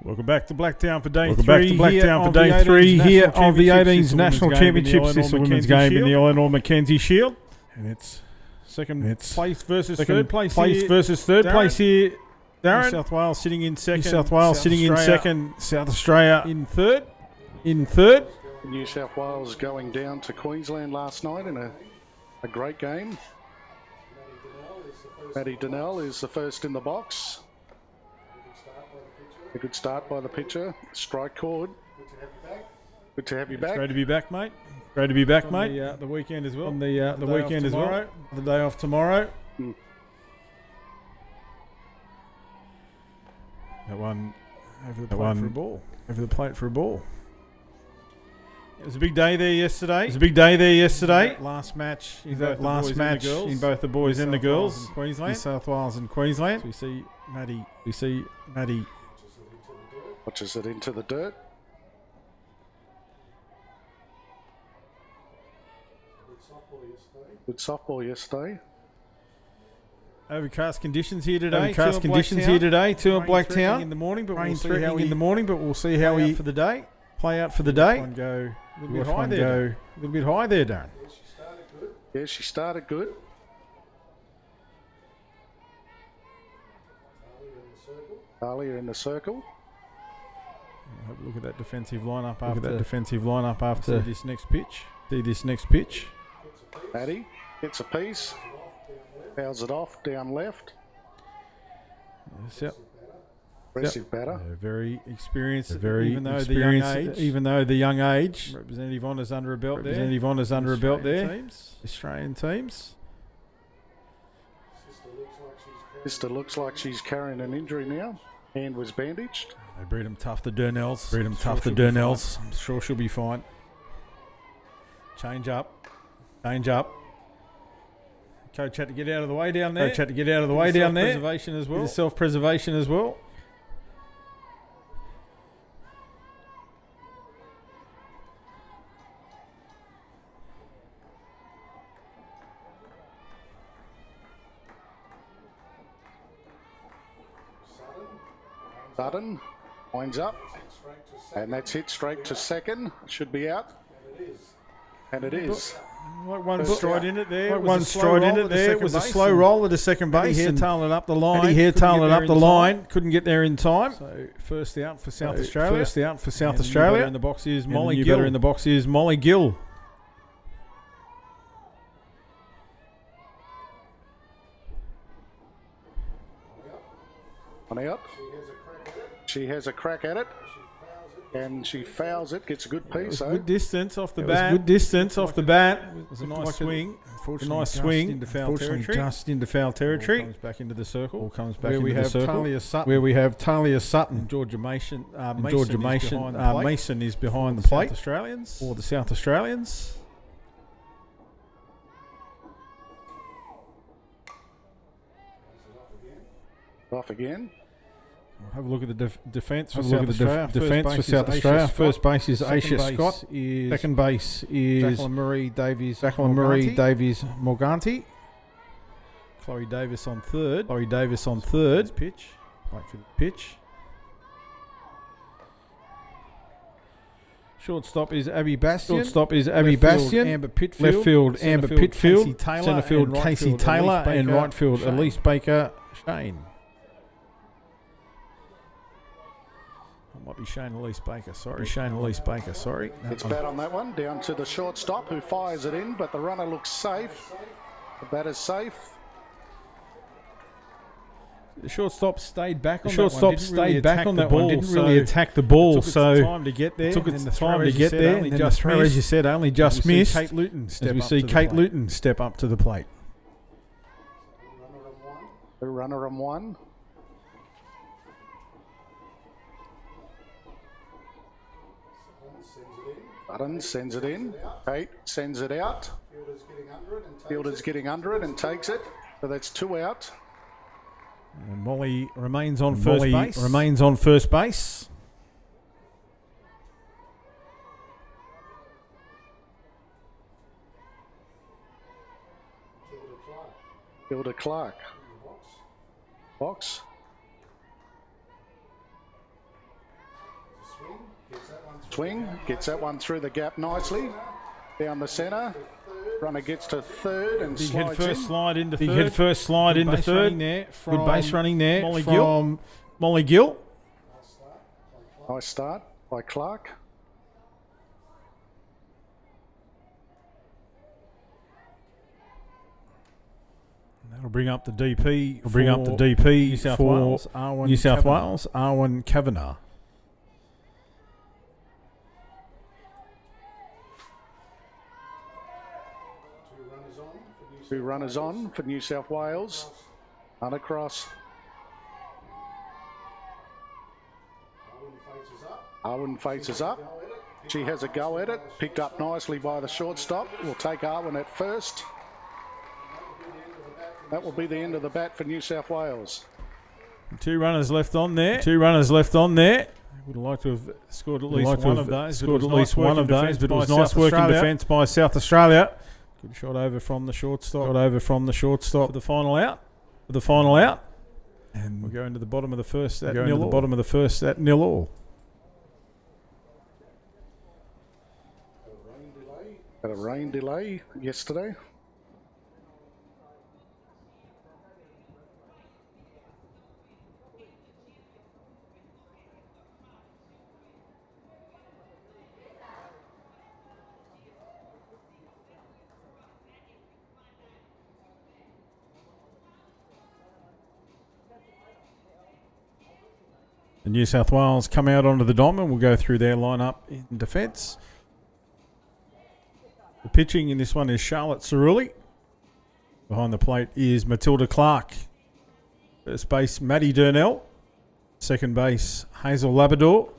Welcome back to Blacktown for day Welcome three. back to Blacktown for day 3 here of the 18s National Championships. This is the women's game in the Eleanor Mackenzie Shield. And it's second It's place versus second third place place here. versus third Darren. place here. New Darren, South Wales sitting in second. New South Wales sitting in Australia second. South Australia in third. in third. New South Wales going down to Queensland last night in a great game. Maddie Donnell is the first in the box. A good start by the pitcher. Strike chord. Good to have you It's back. great to be back, mate. Great to be back, On mate. the weekend as well. On the day weekend off as well. tomorrow. The day off tomorrow. That one over the That plate one for a ball. over the plate for a ball. It was a big day there yesterday. It was a big day there yesterday. Last match in That both the last boys and match the girls. in both the boys and the South Wales girls. and Queensland. In South Wales and Queensland. So we see Maddie We see Maddie Watches it into the dirt. Good softball yesterday. overcast conditions here today. Overcast Two at conditions Blacktown. here today. Two at Rain threatening Blacktown. in the morning, but Rain we'll see how threatening we in the morning, but we'll see how play out we for the day. play out for the day. One go a little bit Watch high one there. go a little bit high there, Darren. Yeah, she started good. Talia in the circle. Have a look at that defensive lineup Look after at that defensive lineup see after this next pitch. see this next pitch. Maddie gets a piece. Fouls it off down left. Yes, yep. Aggressive batter. Very experienced. Very even though experienced, the young age. even though the young age. Representative honours under a belt there. Representative honours under a belt Australian there. Teams. Australian teams. Sister looks like she's carrying an injury now. Hand was bandaged. They breed them tough, the Durnells. Breed 'em tough, the she'll be Durnells. fine. I'm sure she'll be fine. Change up. Change up. Coach had to get out of the way down there. Coach had to get out of the way down there. Self-preservation as Bit well. of self-preservation as well. Sutton winds up. And that's hit straight to second. Should be out. And it is. Like one First stride out. in it there. Like was one a slow stride in roll it to the there. It second was a base slow and roll at the second Eddie base. Hare And tailing it up the line. Eddie Hare Couldn't get tailing there up in the time. line. Couldn't get there in time. So first out for South So Australia. First out for South And the new Australia. batter in the box is And Molly the new Gill. batter in the box is Molly Gill. On out. She has a crack at it. And she fouls it. Gets a good piece though. Good distance off the It was bat. good distance off the bat. It was a Looked nice like swing. A Unfortunately, nice just swing. into foul Unfortunately, territory. just into foul Ball territory. comes back into the circle. Ball comes back Where into we the have circle. Talia Sutton. Where we have Talia Sutton. Georgia Mason. And Mason Georgia is Mason. behind the plate Mason is behind the for plate South Australians. for the South Australians. Off again. We'll have a look at the defence for Have a South look at the Australia. defence for First base South is Australia. Aisha First base is Second Aisha base Scott. is Second base is Jacqueline Marie Davies. Jacqueline Marie Morganti. Davies Morganti. Chloe Davis on third. Chloe Davis on third. Pitch. Wait for the pitch. Shortstop is Abby Bastian. Shortstop is Abby Left field, Bastian. Amber Pitfield. Left field, Centre Amber field, Pitfield. Casey Taylor, Centre field, and right Casey field, Taylor. Elise And Baker, right field, Shane. Elise Baker Shane. That might be Shane Elise Baker. Sorry. Shane Elise Baker, sorry. It's bad on that one. Down to the shortstop who fires it in, but the runner looks safe. The batter's safe. The shortstop stayed back on The that one. shortstop Didn't really stayed back attack on the that one. ball, Didn't really so attack the ball, Took its so time to get there. took and its the time throw, to as you get said, there. only And just the throw, as you missed. said, only As just we see missed. Kate Luton step As we up see to the Kate plate. Luton step up to the plate. The runner on one. Sutton sends it in. Kate sends it out. Fielder's getting under it and takes it. So that's two out. And Molly remains on first Molly base. remains on first base. Hilda Clark. Box. Swing, gets that one through the gap nicely. Down the centre. Runner gets to third and Big head slides first in. slide into third. Big head first slide Good into base third. running there Good base running there Molly from Gill. Molly Gill. Nice start by Clark. That'll bring up the DP. New South Wales. New South Wales. Arwen Kavanagh. Two runners on for New South Wales. Uncross. Arwen faces up. She has a go at it. Picked up nicely by the shortstop. We'll take Arwen at first. That will be the end of the bat for New South Wales. Two runners left on there. Would have liked to have scored at least one of those. But it was nice working defence by South Australia. Good shot over from the shortstop. For the final out. And we'll go into the bottom of the first at 0-0. Had a rain delay yesterday. The New South Wales come out onto the diamond. We'll go through their lineup in defence. The pitching in this one is Charlotte Cerulli. Behind the plate is Matilda Clark. First base, Maddie Durnell. Second base, Hazel Labrador.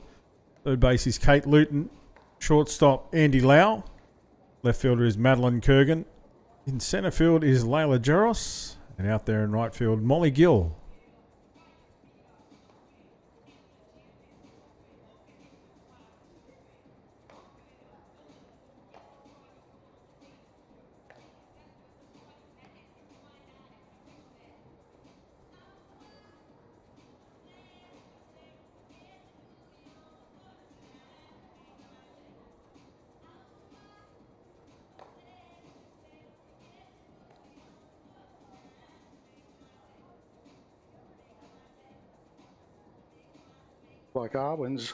Third base is Kate Luton. Shortstop, Andy Lau. Left fielder is Madeline Kurgan. In centre field is Layla Jaros. And out there in right field, Molly Gill. Like Arwen's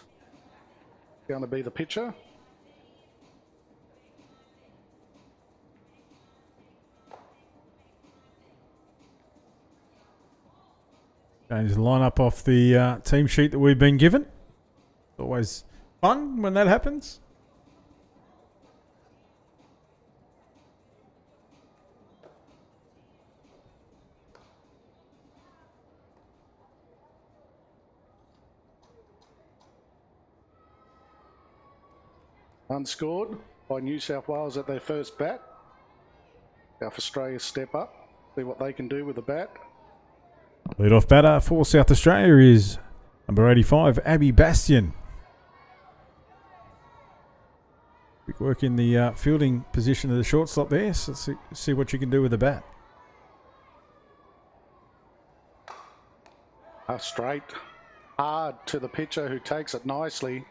going to be the pitcher. Change the lineup off the team sheet that we've been given. Always fun when that happens. Unscored by New South Wales at their first bat. South Australia step up, see what they can do with the bat. Lead-off batter for South Australia is number 85, Abby Bastian. Quick work in the fielding position of the shortstop there. So let's see what you can do with the bat. Straight, hard to the pitcher who takes it nicely.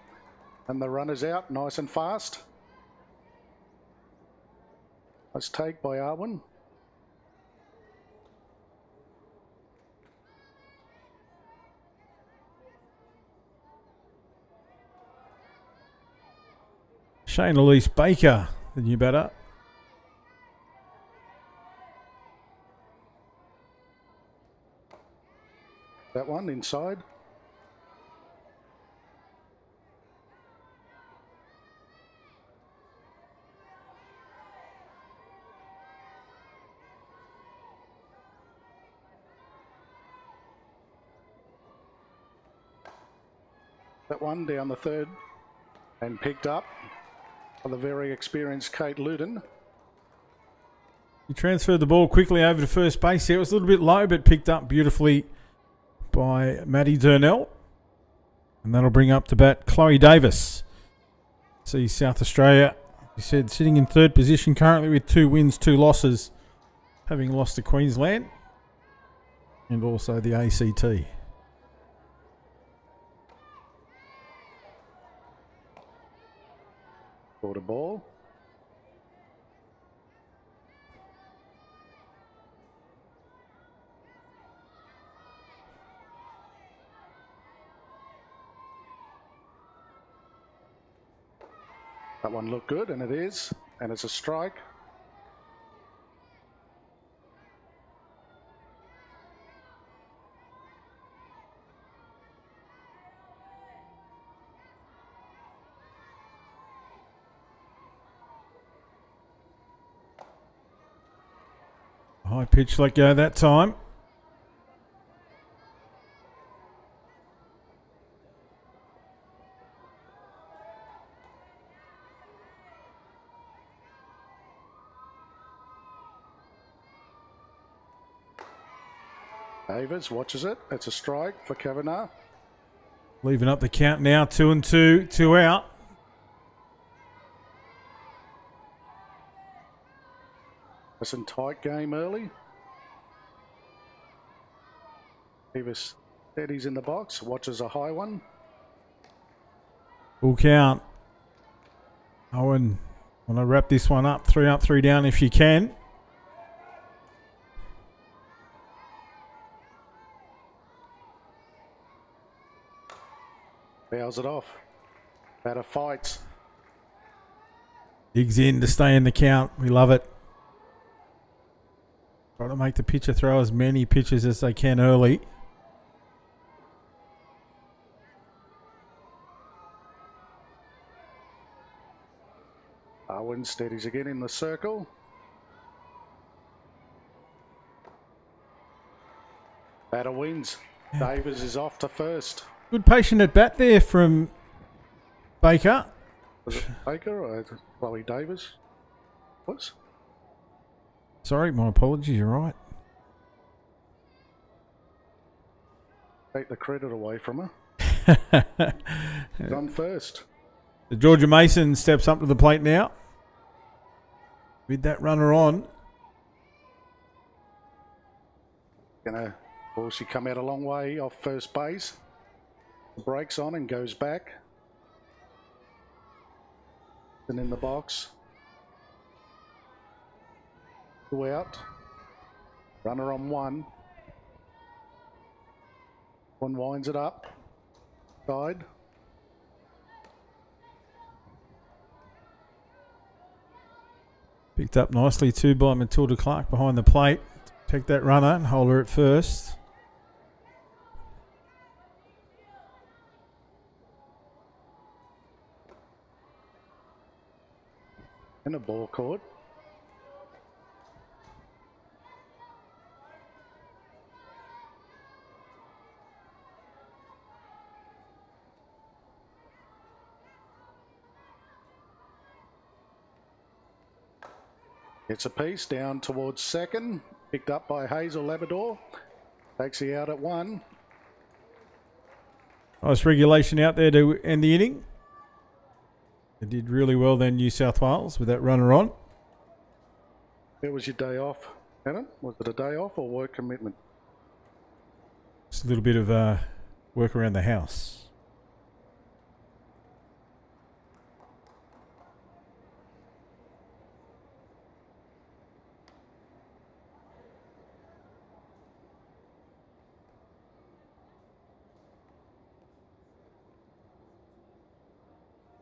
And the runner's out, nice and fast. Let's take by Arwen. Shane Elise Baker, the new batter. That one inside. That one down the third and picked up by the very experienced Kate Luton. He transferred the ball quickly over to first base here. It was a little bit low, but picked up beautifully by Maddie Durnell. And that'll bring up to bat Chloe Davis. See South Australia, he said, sitting in third position currently with 2 wins, 2 losses, having lost to Queensland and also the ACT. Shorter ball. That one looked good, and it is. And it's a strike. High pitch let go that time. Davis watches it. It's a strike for Kavanagh. Leaving up the count now. 2-2. 2 out. It's a tight game early. Davis said he's in the box. Watches a high one. Full count. Owen, want to wrap this one up. 3 up, 3 down if you can. Fouls it off. Batter fights. Digs in to stay in the count. We love it. Try to make the pitcher throw as many pitches as they can early. Owen steadies again in the circle. Batter wins. Yeah. Davis is off to first. Good patient at bat there from Baker. Was it Baker or Chloe Davis? Was? Sorry, my apologies. You're right. Take the credit away from her. Done first. The Georgia Mason steps up to the plate now. With that runner on. Will she come out a long way off first base? Breaks on and goes back. And in the box. 2 out. Runner on 1. One winds it up. Side. Picked up nicely too by Matilda Clark behind the plate. Take that runner and hold her at first. And a ball caught. It's a piece down towards second. Picked up by Hazel Labrador. Takes the out at 1. Nice regulation out there to end the inning. They did really well then, New South Wales, with that runner on. Where was your day off, Hannah? Was it a day off or work commitment? Just a little bit of work around the house.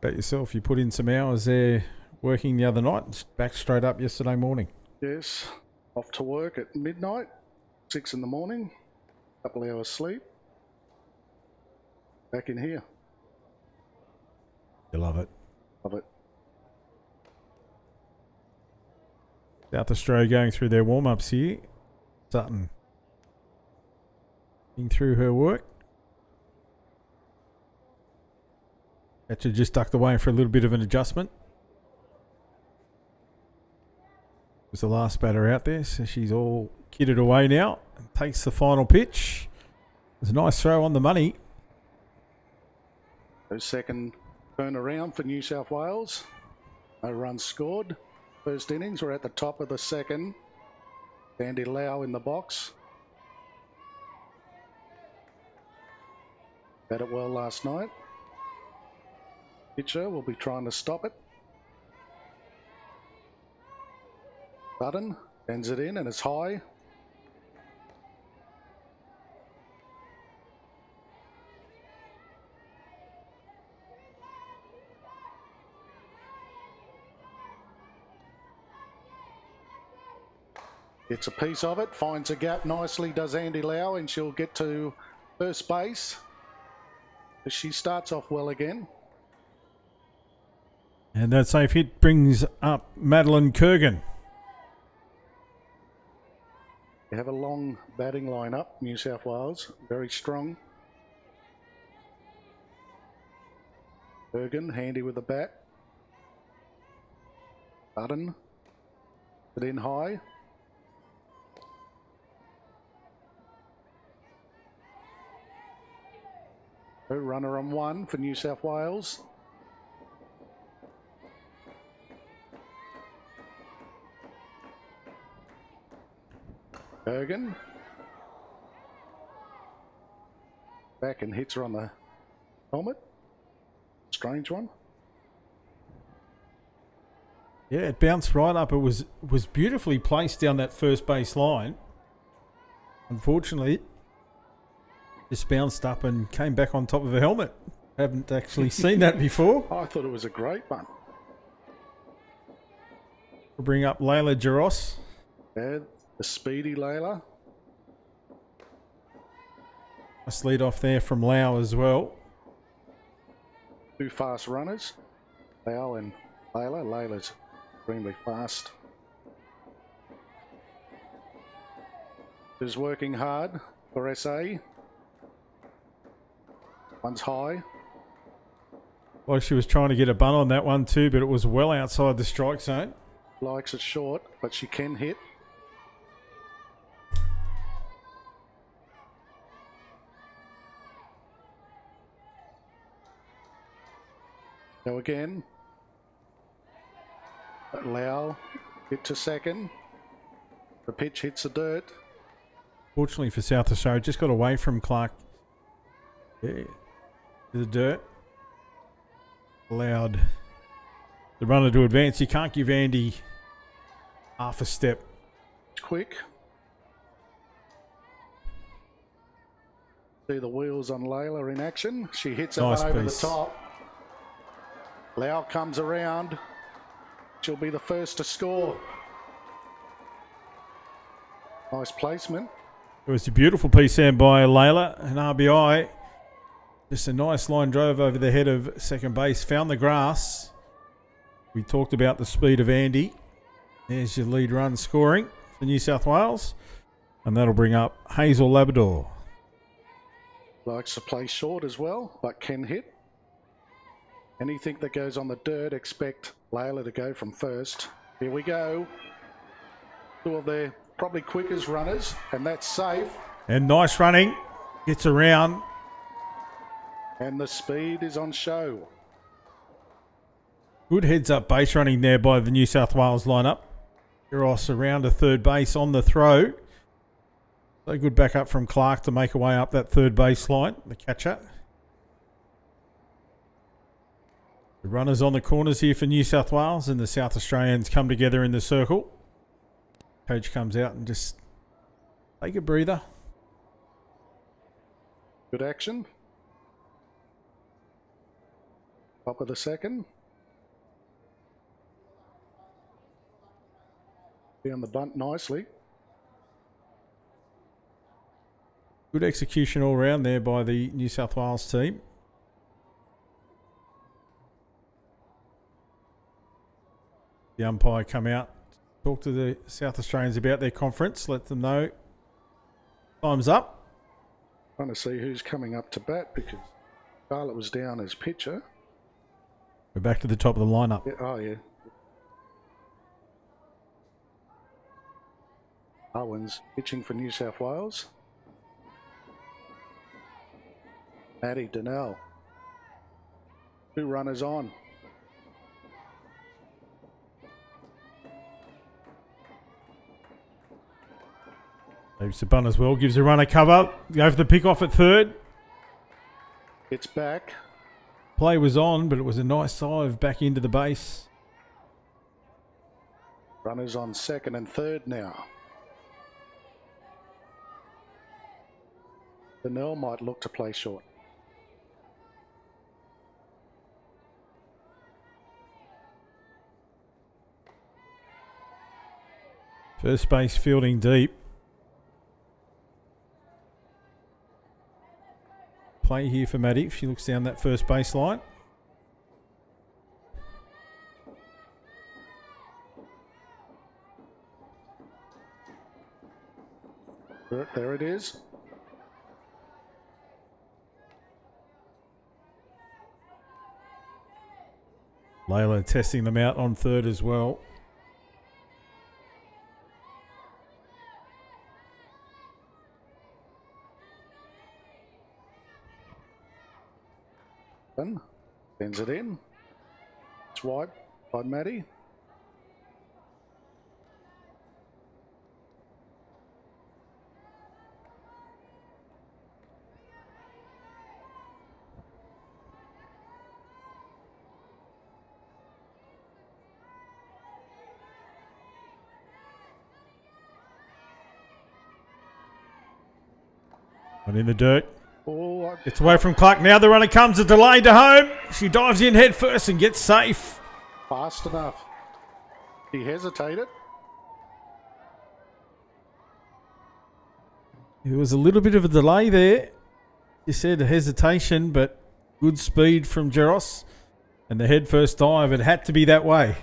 Bet yourself you put in some hours there working the other night, back straight up yesterday morning. Yes, off to work at midnight, 6 in the morning, couple hours sleep. Back in here. You love it. Love it. South Australia going through their warm-ups here. Sutton getting through her work. Catcher just ducked away for a little bit of an adjustment. Was the last batter out there, so she's all kitted away now and takes the final pitch. It's a nice throw on the money. So second turn around for New South Wales. No runs scored. First innings, we're at the top of the second. Andy Lau in the box. Batted well last night. Pitcher will be trying to stop it. Button sends it in and it's high. Gets a piece of it, finds a gap nicely, does Andy Lau, and she'll get to first base. She starts off well again. And that safe hit brings up Madeline Kurgan. They have a long batting lineup, New South Wales, very strong. Kurgan, handy with the bat. Button, put in high. Runner on one for New South Wales. Bergen. Back and hits her on the helmet. Strange one. Yeah, it bounced right up. It was beautifully placed down that first base line. Unfortunately, just bounced up and came back on top of a helmet. Haven't actually seen that before. I thought it was a great one. We'll bring up Layla Jaros. Yeah, the speedy Layla. Nice lead off there from Lau as well. Two fast runners, Lau and Layla. Layla's extremely fast. Is working hard for SA. One's high. Well, she was trying to get a bunt on that one too, but it was well outside the strike zone. Likes it short, but she can hit. Go again. Lau hit to second. The pitch hits the dirt. Fortunately for South Australia, just got away from Clark. Yeah. To the dirt. Allowed the runner to advance. You can't give Andy half a step. Quick. See the wheels on Layla in action. She hits it Nice over piece. the top. Lau comes around. She'll be the first to score. Nice placement. It was a beautiful piece there by Layla, an RBI. Just a nice line drove over the head of second base. Found the grass. We talked about the speed of Andy. There's your lead run scoring for New South Wales. And that'll bring up Hazel Labrador. Likes to play short as well, but can hit. Anything that goes on the dirt, expect Layla to go from first. Here we go. Two of their probably quickest runners, and that's safe. And nice running. Gets around. And the speed is on show. Good heads-up base running there by the New South Wales lineup. Eros around a third base on the throw. So good backup from Clark to make a way up that third base line, the catcher. The runners on the corners here for New South Wales, and the South Australians come together in the circle. Coach comes out and just take a breather. Good action. Top of the second. Down the bunt nicely. Good execution all round there by the New South Wales team. The umpire come out, talk to the South Australians about their conference, let them know time's up. Trying to see who's coming up to bat because Charlotte was down as pitcher. We're back to the top of the lineup. Yeah, oh, yeah. Owens pitching for New South Wales. Maddie Donnell. Two runners on. Leaves the bunt as well, gives a runner cover. Go for the pick off at third. It's back. Play was on, but it was a nice dive back into the base. Runners on second and third now. Donnell might look to play short. First base fielding deep. Play here for Maddie if she looks down that first base line. There it is. Layla testing them out on third as well. Sends it in. It's wiped by Maddie. One in the dirt. Oh, It's away from Clark. Now the runner comes. A delay to home. She dives in head first and gets safe. fast enough. He hesitated. There was a little bit of a delay there. You said a hesitation, but good speed from Jeros. And the head first dive, it had to be that way.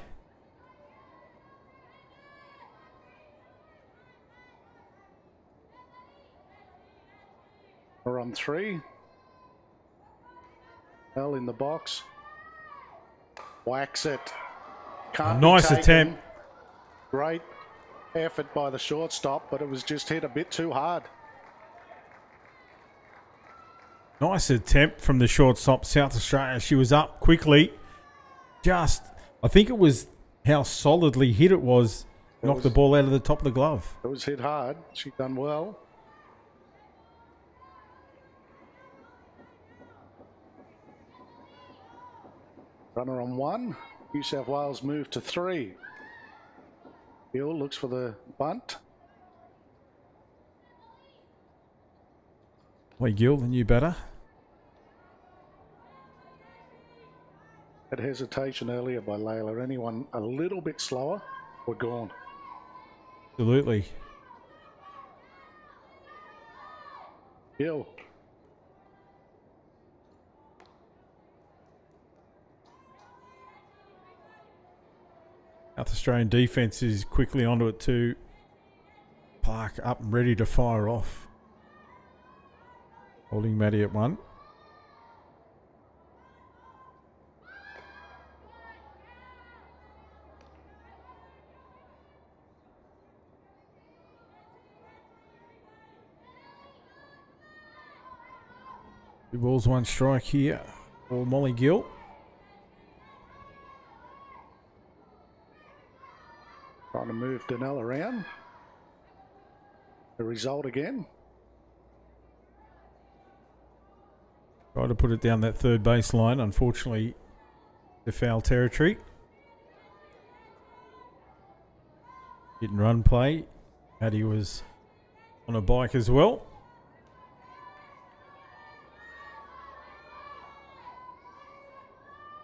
We're on 3. L in the box. Whacks it. Can't be Nice taken. attempt. Great effort by the shortstop, but it was just hit a bit too hard. Nice attempt from the shortstop, South Australia. She was up quickly. I think it was how solidly hit it was. Knocked the ball out of the top of the glove. It was hit hard. She done well. Runner on 1. New South Wales moved to 3. Hill looks for the bunt. Lee Gill, the new batter. Had hesitation earlier by Layla. Anyone a little bit slower, we're gone. Absolutely. Hill. South Australian defence is quickly onto it too. Clark up and ready to fire off. Holding Maddie at 1. Two balls, 1 strike here for Molly Gill. Trying to move Donnell around. The result again. Tried to put it down that third baseline. Unfortunately, the foul territory. Hit and run play. Maddie was on a bike as well.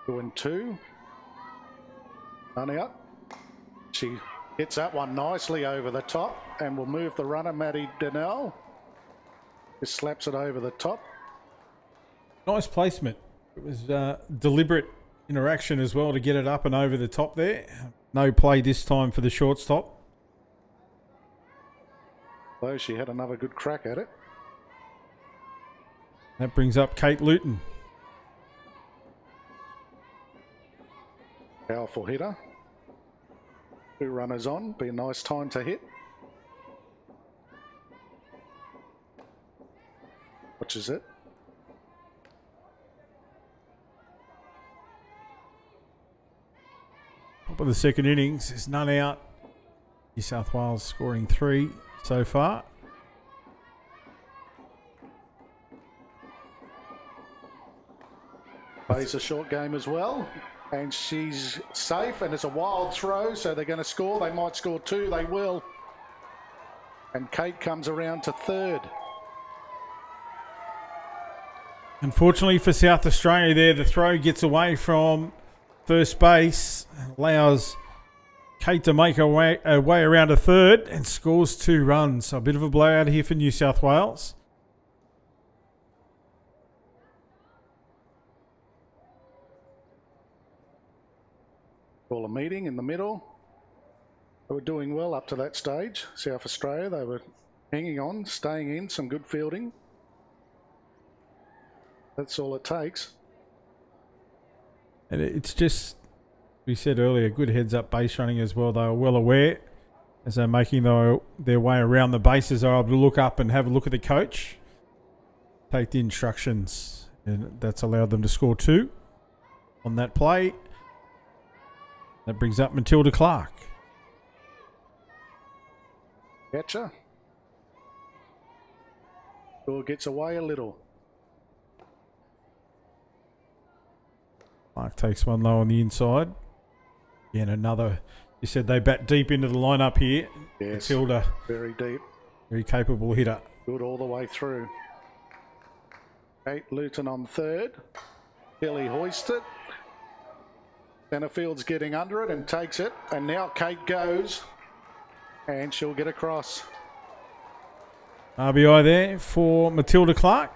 Doing 2. Running up. She hits that one nicely over the top and will move the runner, Maddie Donnell. Just slaps it over the top. Nice placement. It was deliberate interaction as well to get it up and over the top there. No play this time for the shortstop. Though she had another good crack at it. That brings up Kate Luton. Powerful hitter. 2 runners on. Be a nice time to hit. Which is it? Top of the second innings. There's none out. New South Wales scoring 3 so far. Plays a short game as well. And she's safe, and it's a wild throw, so they're going to score. They might score 2. They will. And Kate comes around to 3rd. Unfortunately for South Australia there, the throw gets away from first base, allows Kate to make her way around to 3rd and scores 2 runs. So a bit of a blowout here for New South Wales. Call a meeting in the middle. They were doing well up to that stage. South Australia, they were hanging on, staying in, some good fielding. That's all it takes. And it's just, we said earlier, good heads-up base running as well. They were well aware as they're making their way around the bases. They're able to look up and have a look at the coach, take the instructions, and that's allowed them to score 2 on that play. That brings up Matilda Clark. Catcher. Score gets away a little. Clark takes one low on the inside. Again, another. You said they bat deep into the lineup here. Yes, Matilda, very deep. very capable hitter. Good all the way through. Kate Luton on 3rd. Kelly hoisted. Centerfield's getting under it and takes it. And now Kate goes. And she'll get across. RBI there for Matilda Clark.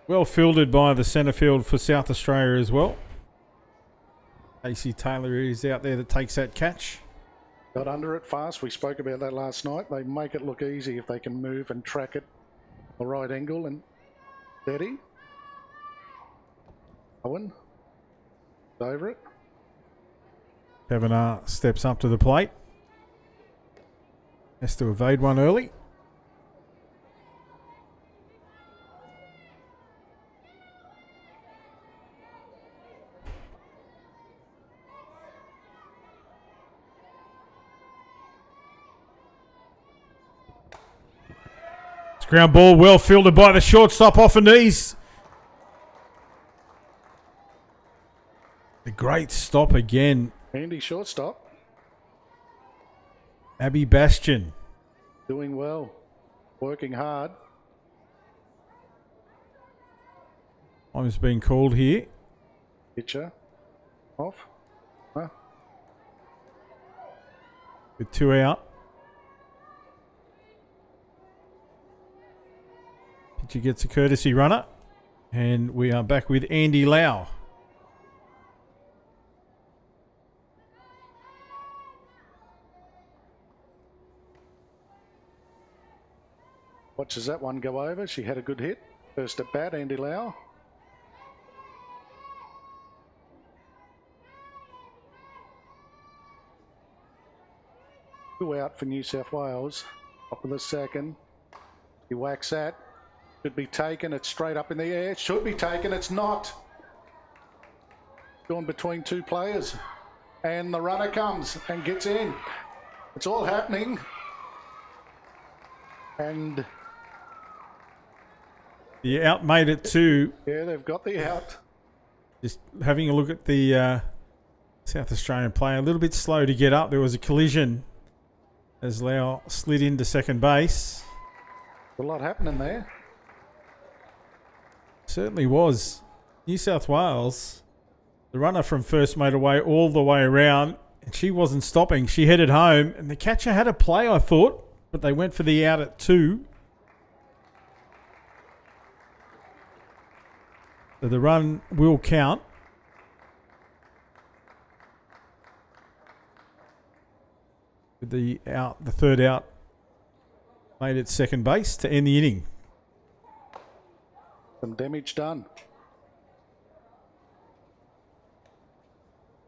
Well fielded by the centre field for South Australia as well. AC Taylor is out there that takes that catch. Got under it fast. We spoke about that last night. They make it look easy if they can move and track it the right angle and steady. Owen over it. Kavanagh steps up to the plate. Has to evade one early. Ground ball well fielded by the shortstop off her knees. The great stop again. Handy shortstop. Abby Bastian. Doing well. Working hard. Time's been called here. Pitcher. Off. Huh? With 2 out. Pitcher gets a courtesy runner. And we are back with Andy Lau. Watches that one go over. She had a good hit. First at bat, Andy Lau. Two out for New South Wales. Top of the second. He whacks that. Should be taken. It's straight up in the air. Should be taken. It's not. Gone between 2 players. And the runner comes and gets in. It's all happening. And The out made it 2. yeah, they've got the out. Just having a look at the South Australian player. A little bit slow to get up. There was a collision as Lau slid into second base. A lot happening there. Certainly was. New South Wales, the runner from first made her way all the way around, and she wasn't stopping. She headed home, and the catcher had a play, I thought, but they went for the out at 2. So the run will count. With the out, the third out made it second base to end the inning. Some damage done.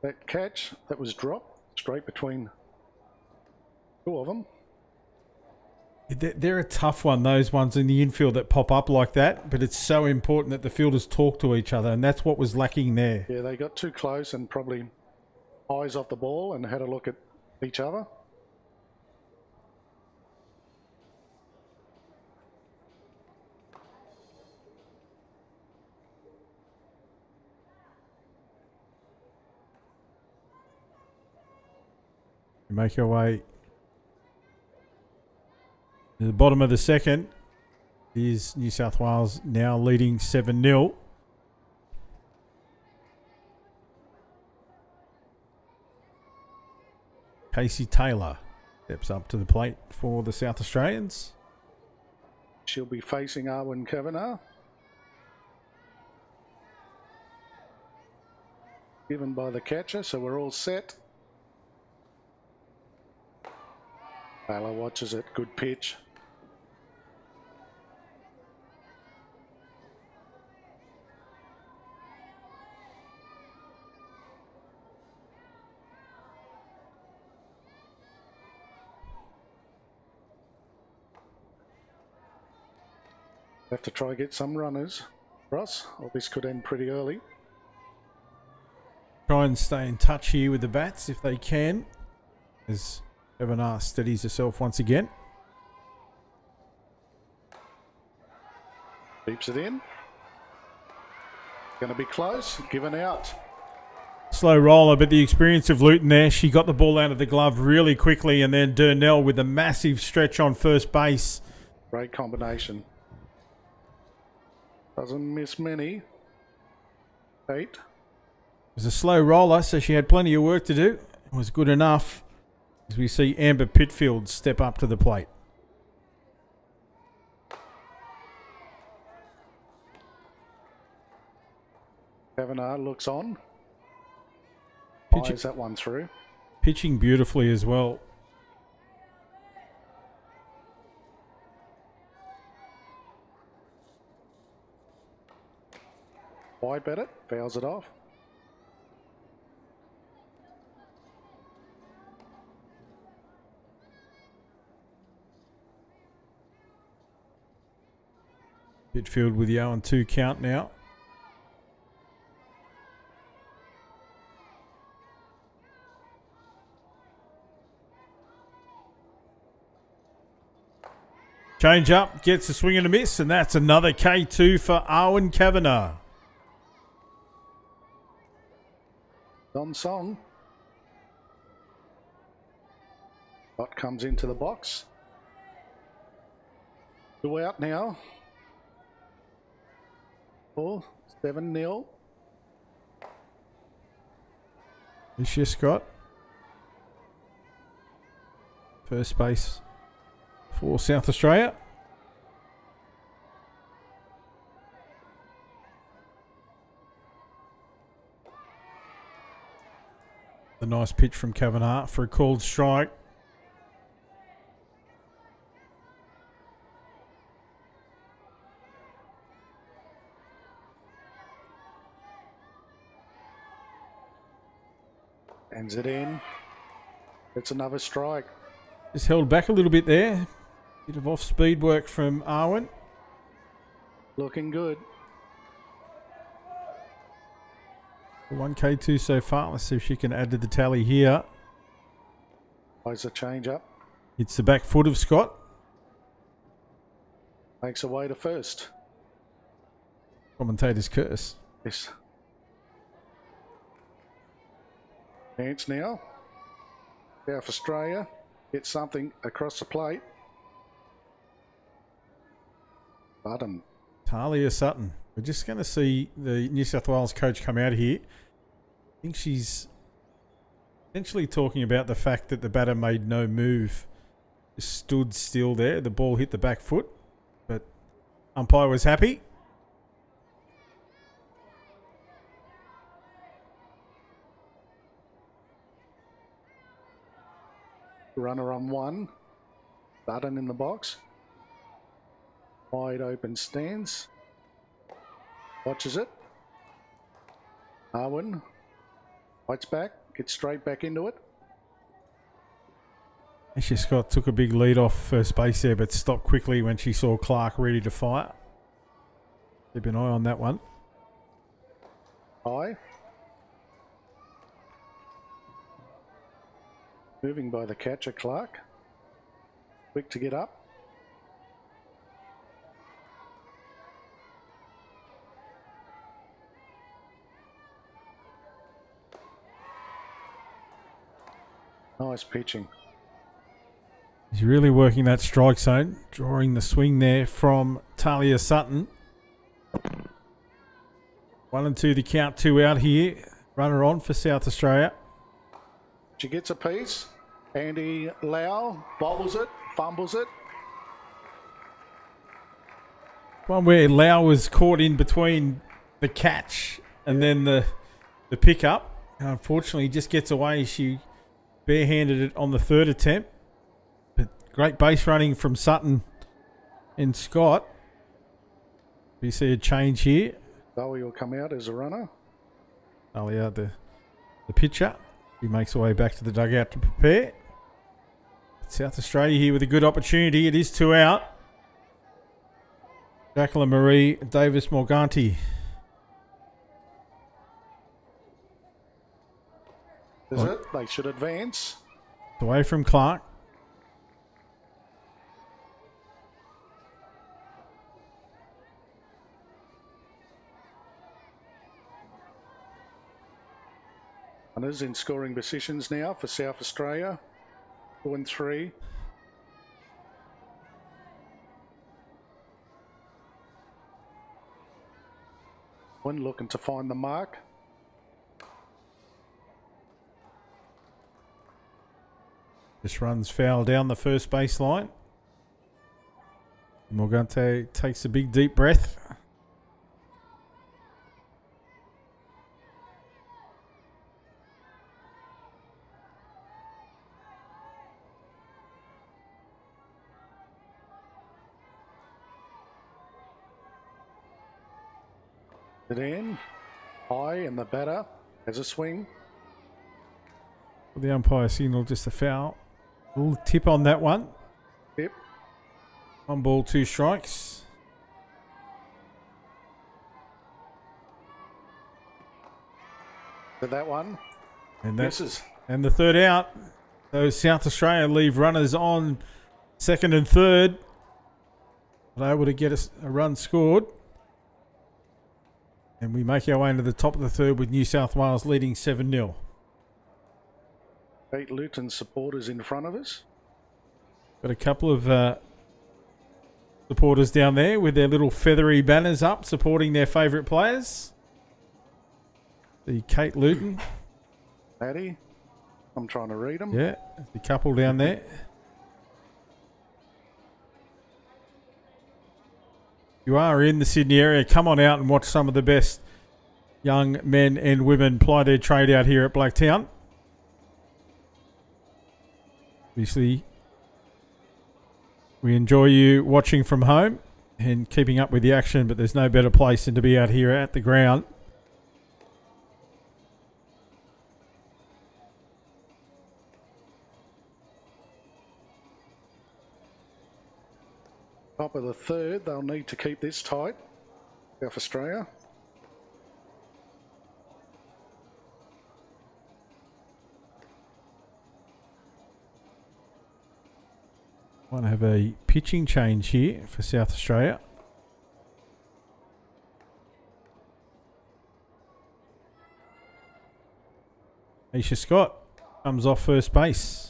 That catch that was dropped straight between 2 of them. They're a tough one, those ones in the infield that pop up like that, but it's so important that the fielders talk to each other, and that's what was lacking there. Yeah, they got too close and probably eyes off the ball and had a look at each other. We make our way to the bottom of the second. Is New South Wales now leading 7-0. Casey Taylor steps up to the plate for the South Australians. She'll be facing Arwen Kavanagh. Given by the catcher, so we're all set. Taylor watches it. Good pitch. Have to try and get some runners, Ross, or this could end pretty early. Try and stay in touch here with the bats if they can, as Kavanagh steadies herself once again. Keeps it in. Going to be close. Given out. Slow roller, but the experience of Luton there. She got the ball out of the glove really quickly, and then Durnell with a massive stretch on first base. Great combination. Doesn't miss many. 8. It was a slow roller, so she had plenty of work to do. It was good enough as we see Amber Pitfield step up to the plate. Kavanagh looks on. Fires that one through. Pitching beautifully as well. Wide bet it. Fouls it off. Pitfield with the 0-2 count now. Change up, gets a swing and a miss, and that's another K2 for Arwen Kavanagh. On song. Bot comes into the box. 2 out now. 7-0. Alicia Scott. First base for South Australia. The nice pitch from Kavanagh for a called strike. Ends it in. It's another strike. Just held back a little bit there. Bit of off-speed work from Arwen. Looking good. 1K2 so far. Let's see if she can add to the tally here. Plays a change up. Hits the back foot of Scott. Makes her way to first. Commentator's curse. Yes. Chance now. South Australia. Get something across the plate. Button. Talia Sutton. We're just going to see the New South Wales coach come out here. I think she's essentially talking about the fact that the batter made no move. Just stood still there. The ball hit the back foot. But umpire was happy. Runner on 1. Button in the box. Wide open stance. Watches it. Arwen. Fights back. Gets straight back into it. Alicia Scott took a big lead off first base there, but stopped quickly when she saw Clark ready to fire. Keep an eye on that one. High. Moving by the catcher, Clark. Quick to get up. Nice pitching. He's really working that strike zone, drawing the swing there from Talia Sutton. 1 and 2 the count, 2 out here. Runner on for South Australia. She gets a piece. Andy Lau bobbles it, fumbles it. One where Lau was caught in between the catch and then the pickup. Unfortunately, just gets away. She barehanded it on the third attempt. But great base running from Sutton and Scott. We see a change here. Zoe will come out as a runner. Alia, the pitcher. He makes her way back to the dugout to prepare. South Australia here with a good opportunity. It is 2 out. Jacqueline Marie Davis Morganti. Is it? They should advance. Away from Clark. Runners in scoring positions now for South Australia. 2 and 3. One looking to find the mark. This runs foul down the first baseline. Morgante takes a big deep breath. It in. High, and the batter has a swing. The umpire signal just a foul. A little tip on that one. Yep. 1 ball, 2 strikes. With that one. And misses. And the third out. So South Australia leave runners on second and third. Not able to get a run scored. And we make our way into the top of the third with New South Wales leading 7-0. 8 Luton supporters in front of us. Got a couple of supporters down there with their little feathery banners up supporting their favourite players. The Kate Luton. Maddie. I'm trying to read them. Yeah, the couple down there. You are in the Sydney area, come on out and watch some of the best young men and women ply their trade out here at Blacktown. Obviously, we enjoy you watching from home and keeping up with the action, but there's no better place than to be out here at the ground. Top of the third, they'll need to keep this tight. South Australia. Want to have a pitching change here for South Australia. Aisha Scott comes off first base.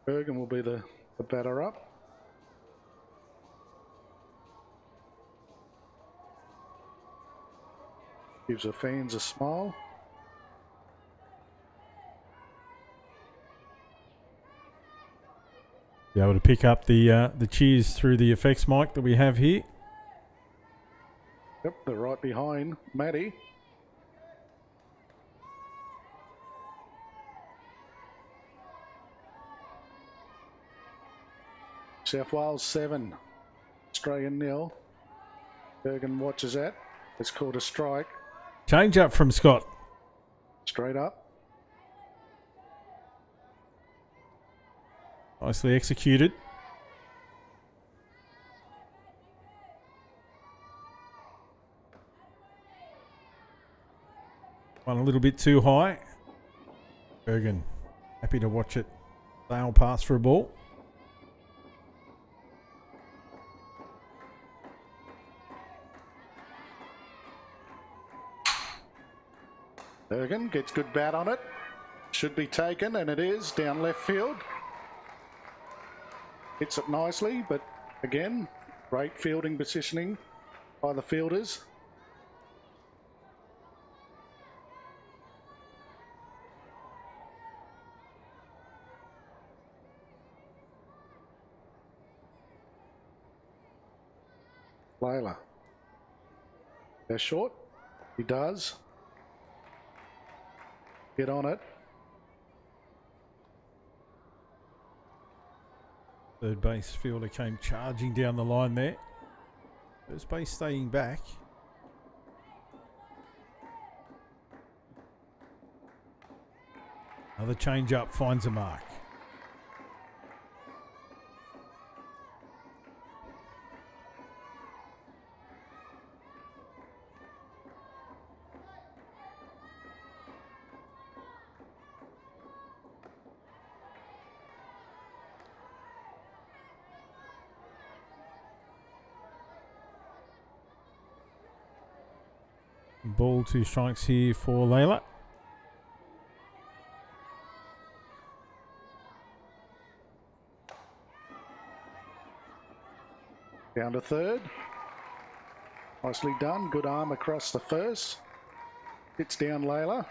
Bergen will be the batter up. Gives the fans a smile. Be able to pick up the cheers through the effects mic that we have here. Yep, they're right behind Maddie. South Wales 7, Australian 0. Bergen watches that. It's called a strike. Change up from Scott. Straight up. Nicely executed. One a little bit too high. Bergen Happy to watch it sail past for a ball. Ergen gets good bat on it. Should be taken, and it is down left field. Hits it nicely, but again, great fielding positioning by the fielders. Layla. They're short. He does. Get on it. Third base fielder came charging down the line there. First base staying back. Another change up finds a mark. Ball 2 strikes here for Layla. Down to third. Nicely done. Good arm across the first. Hits down Layla.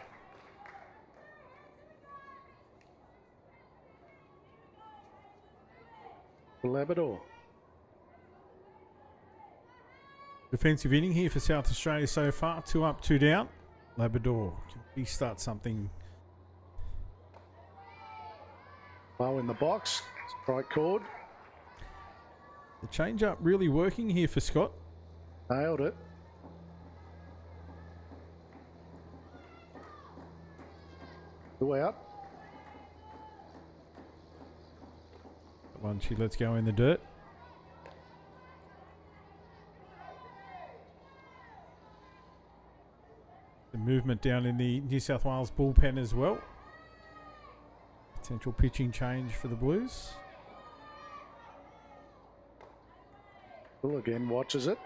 Labrador. Defensive inning here for South Australia so far. 2 up, 2 down. Labrador, can he start something? Low in the box. Strike cord. The change up really working here for Scott. Nailed it. Two out. One she lets go in the dirt. The movement down in the New South Wales bullpen as well. Potential pitching change for the Blues. Bill again watches it.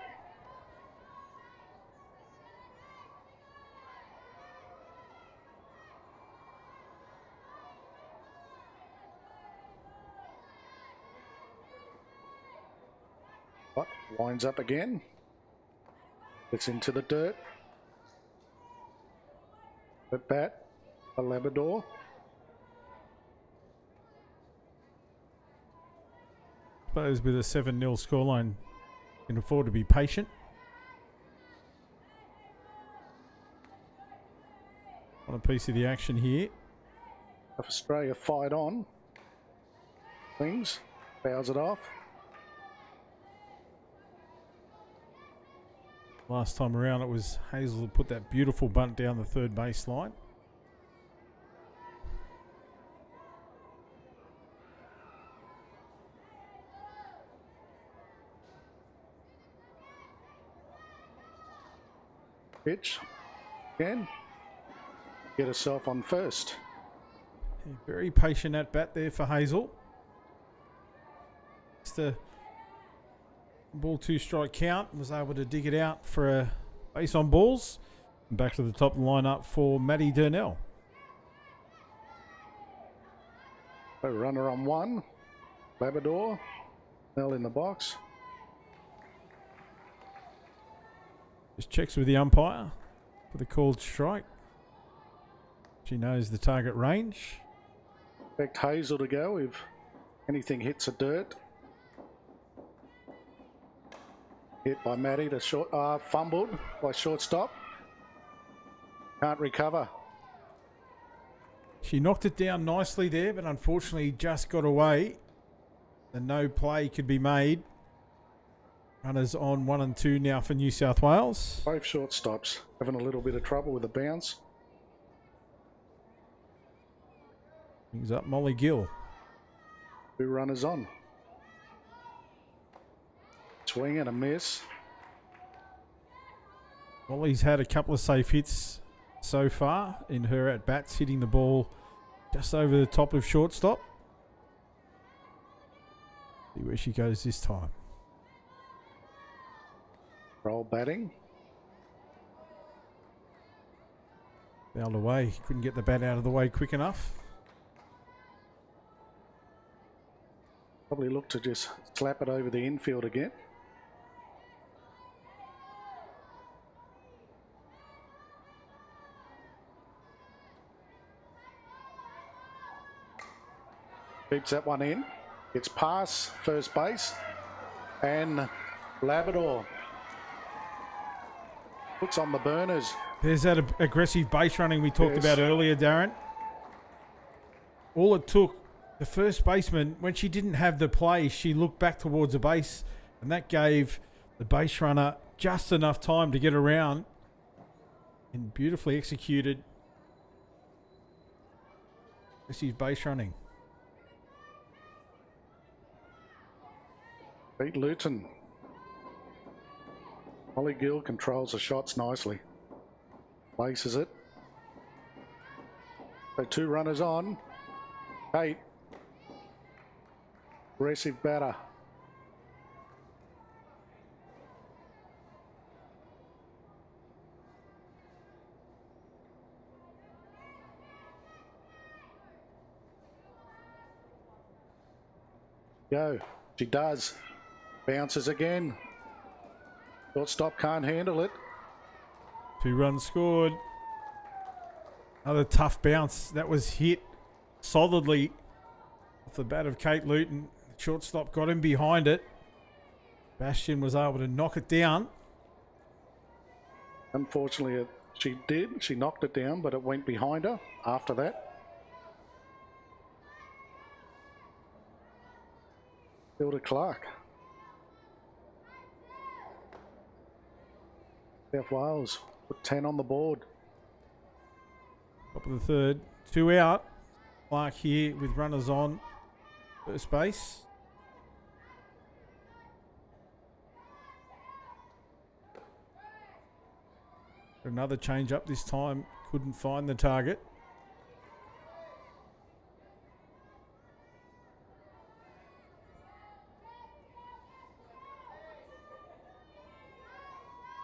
But winds up again. Gets into the dirt. At bat, a Labrador. Suppose with a 7-0 scoreline, you can afford to be patient. On a piece of the action here. If Australia fight on, things fouls it off. Last time around it was Hazel who put that beautiful bunt down the third base line. Pitch. Again. Get herself on first. Yeah, very patient at bat there for Hazel. Just a ball 2 strike count. Was able to dig it out for a base on balls. And back to the top of the lineup for Maddie Durnell. A runner on one. Labrador. Nell in the box. Just checks with the umpire for the called strike. She knows the target range. Expect Hazel to go if anything hits the dirt. Hit by Maddie to short, fumbled by shortstop. Can't recover. She knocked it down nicely there, but unfortunately just got away. And no play could be made. Runners on 1 and 2 now for New South Wales. Both shortstops having a little bit of trouble with the bounce. Brings up Molly Gill. 2 runners on. Swing and a miss. Molly's had a couple of safe hits so far in her at-bats, hitting the ball just over the top of shortstop. See where she goes this time. Roll batting. Fouled away. Couldn't get the bat out of the way quick enough. Probably look to just slap it over the infield again. Keeps that one in. It's past first base. And Labrador puts on the burners. There's that aggressive base running we talked about earlier, Darren. All it took, the first baseman, when she didn't have the play, she looked back towards the base, and that gave the base runner just enough time to get around, and beautifully executed aggressive base running. Pete Luton. Holly Gill controls the shots nicely. Places it. So 2 runners on. Kate. Aggressive batter. Go. She does. Bounces again. Shortstop can't handle it. 2 runs scored. Another tough bounce. That was hit solidly off the bat of Kate Luton. Shortstop got him behind it. Bastian was able to knock it down. Unfortunately, she did. She knocked it down, but it went behind her after that. Hilda Clark. South Wales put 10 on the board. Top of the third. 2 out. Clark here with runners on first base. Another change up this time. Couldn't find the target.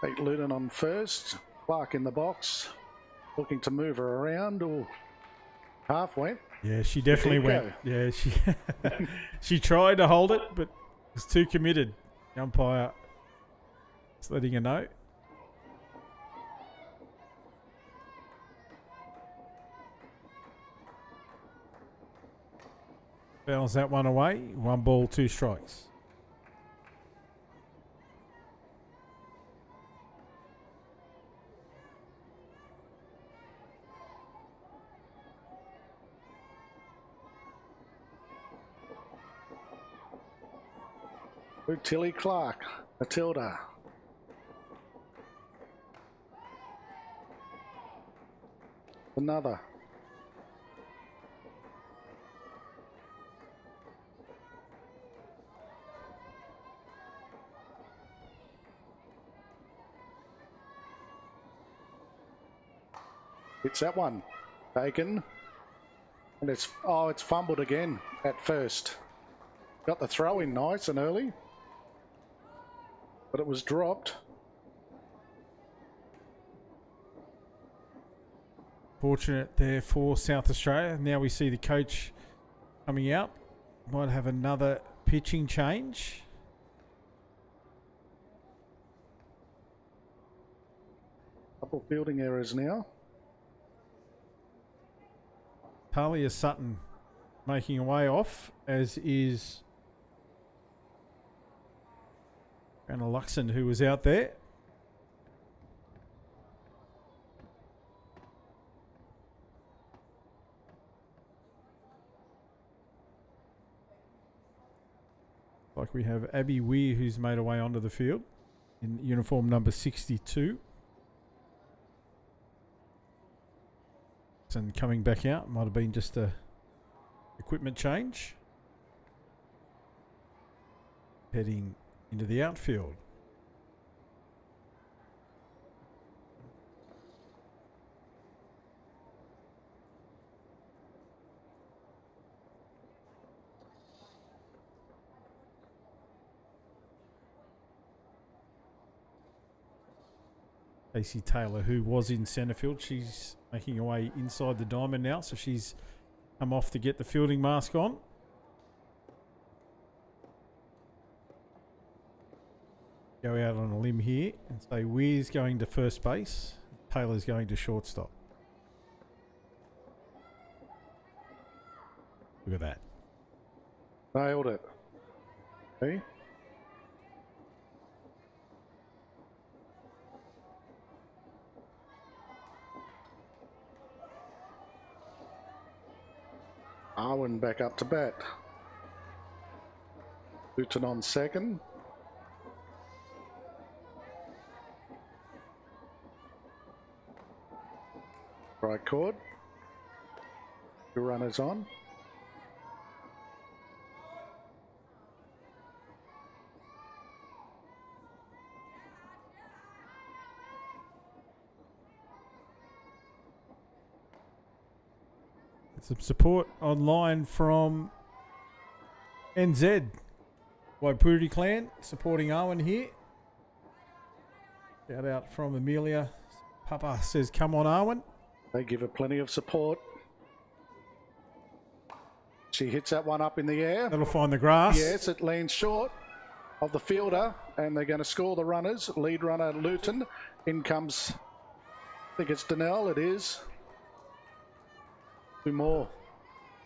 Kate Luton on first. Clark in the box. Looking to move her around. Or half went. Yeah, she definitely went. Yeah, she tried to hold it, but was too committed. The umpire is letting her know. Fouls that one away. 1 ball, 2 strikes. Tilly Clark, Matilda. Another. It's that one. Taken. And it's fumbled again at first. Got the throw in nice and early. But it was dropped. Fortunate there for South Australia. Now we see the coach coming out. Might have another pitching change. Couple fielding errors now. Talia Sutton making a way off, as is Anna Luxon, who was out there. Like we have Abby Weir, who's made her way onto the field in uniform number 62. And coming back out, might have been just a equipment change. Heading into the outfield. Casey Taylor, who was in centre field. She's making her way inside the diamond now, so she's come off to get the fielding mask on. Go out on a limb here and say Weir's going to first base, Taylor's going to shortstop. Look at that. Nailed it. Hey? Arwen back up to bat. Luton on second. Right chord. Two runners on. Some support online from NZ. Waipuri clan supporting Arwen here. Shout out from Amelia. Papa says, come on, Arwen. They give her plenty of support. She hits that one up in the air. That'll find the grass. Yes, it lands short of the fielder, and they're going to score the runners. Lead runner Luton. In comes, I think it's Donnell. It is. Two more.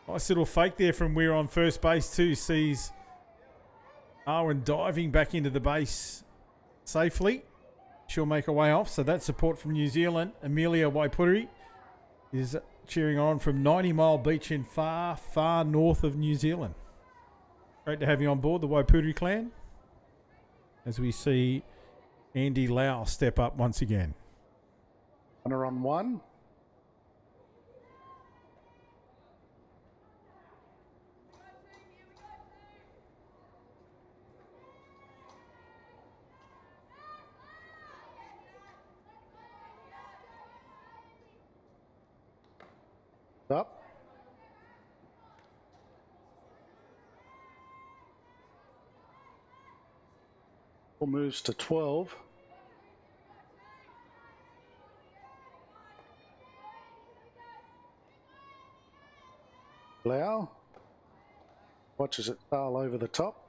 Nice little fake there from Weir on first base too. Sees Arwen diving back into the base safely. She'll make her way off. So that's support from New Zealand. Amelia Waipuri is cheering on from 90 Mile Beach in far, far north of New Zealand. Great to have you on board, the Waipuri clan. As we see Andy Lau step up once again. Runner on one. Up. Moves to 12. Lau watches it sail over the top.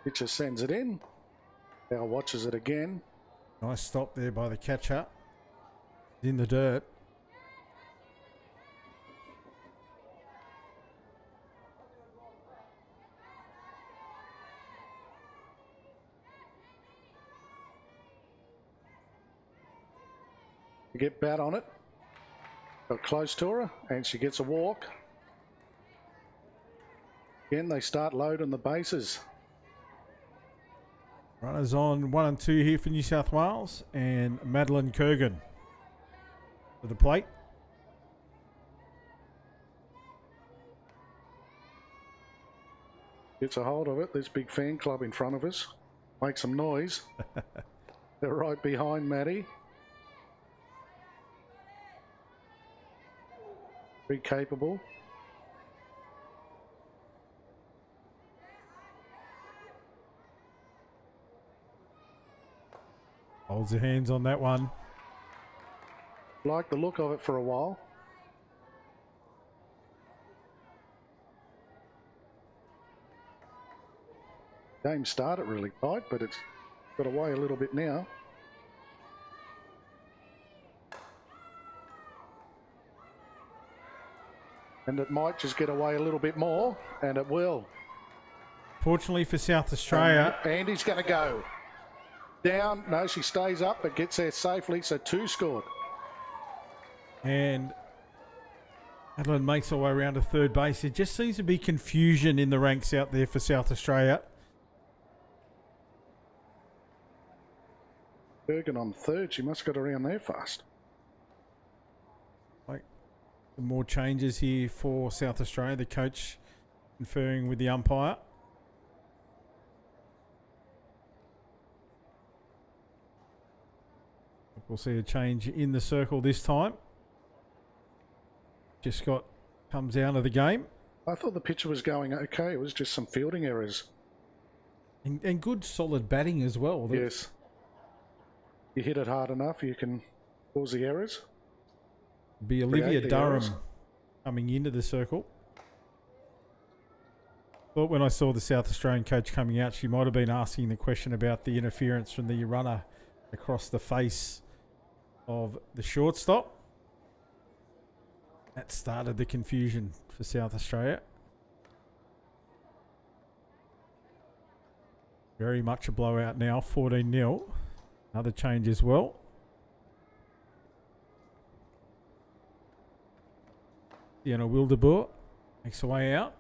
Pitcher sends it in. Now watches it again. Nice stop there by the catcher. In the dirt. You get bat on it. Got close to her, and she gets a walk. Again, they start loading the bases. Runners on 1 and 2 here for New South Wales, and Madeline Kurgan for the plate. Gets a hold of it. This big fan club in front of us. Make some noise. They're right behind Maddie. Very capable. Holds her hands on that one. Like the look of it for a while. Game started really tight, but it's got away a little bit now. And it might just get away a little bit more, and it will. Fortunately for South Australia. Andy's going to go. Down. No, she stays up, but gets there safely, so 2 scored. And Madeline makes her way around to third base. There just seems to be confusion in the ranks out there for South Australia. Bergen on third. She must get around there fast. Like some more changes here for South Australia. The coach conferring with the umpire. We'll see a change in the circle this time. Scott comes out of the game. I thought the pitcher was going okay. It was just some fielding errors. And good solid batting as well. Yes. You hit it hard enough, you can cause the errors. Be Olivia Durham coming into the circle. Thought when I saw the South Australian coach coming out, she might have been asking the question about the interference from the runner across the face of the shortstop. That started the confusion for South Australia. Very much a blowout now, 14-0. Another change as well. Deanna Wildeboer makes her way out.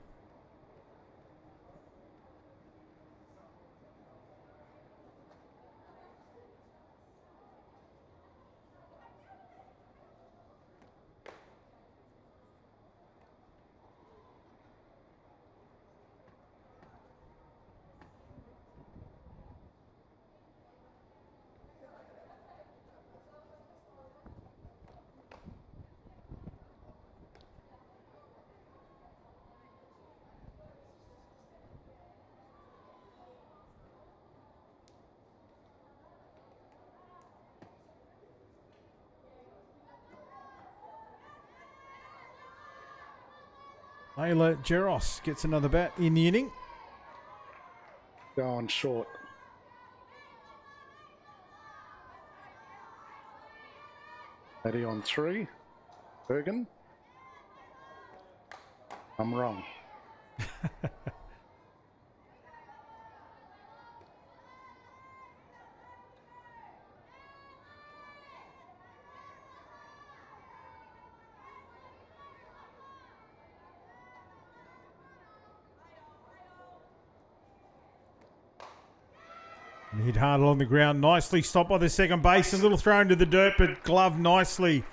Layla Jeros gets another bat in the inning. Going short. Eddie on 3. Bergen. I'm wrong. Hit hard along the ground. Nicely stopped by the second base. A little thrown to the dirt, but gloved nicely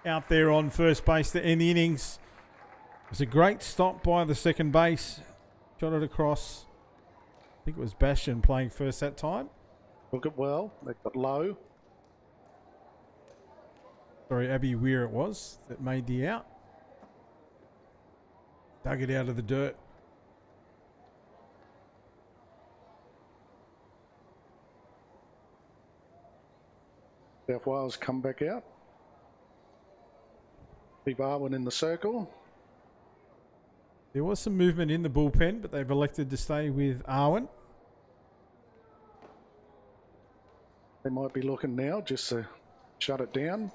out there on first base to end the innings. It was a great stop by the second base. Shot it across. I think it was Bastion playing first that time. Took it well. They got low. Sorry, Abby Weir it was that made the out. Dug it out of the dirt. South Wales come back out. Steve Arwin in the circle. There was some movement in the bullpen, but they've elected to stay with Arwen. They might be looking now just to shut it down.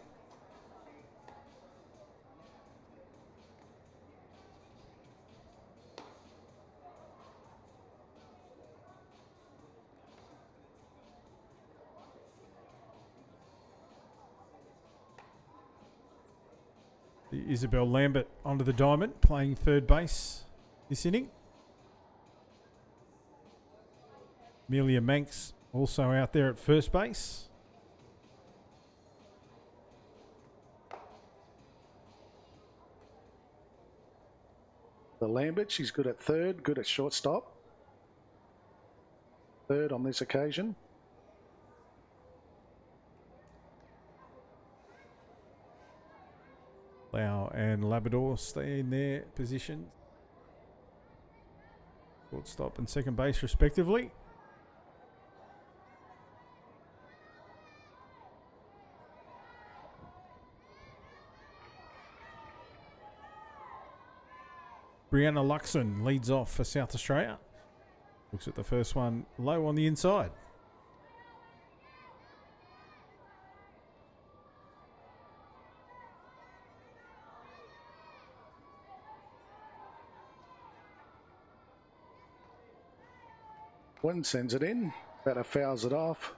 Isabel Lambert onto the diamond, playing third base this inning. Amelia Manx also out there at first base. The Lambert, she's good at third, good at shortstop. Third on this occasion. Lau and Labrador stay in their positions. Shortstop and second base respectively. Brianna Luxon leads off for South Australia. Looks at the first one low on the inside. One sends it in, batter fouls it off.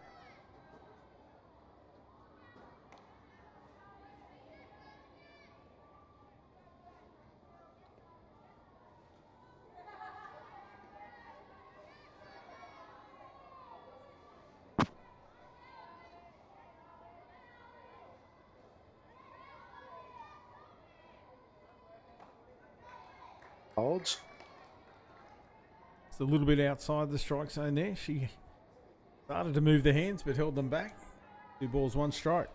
Holds. A little bit outside the strike zone there. She started to move the hands but held them back. 2 balls, 1 strike.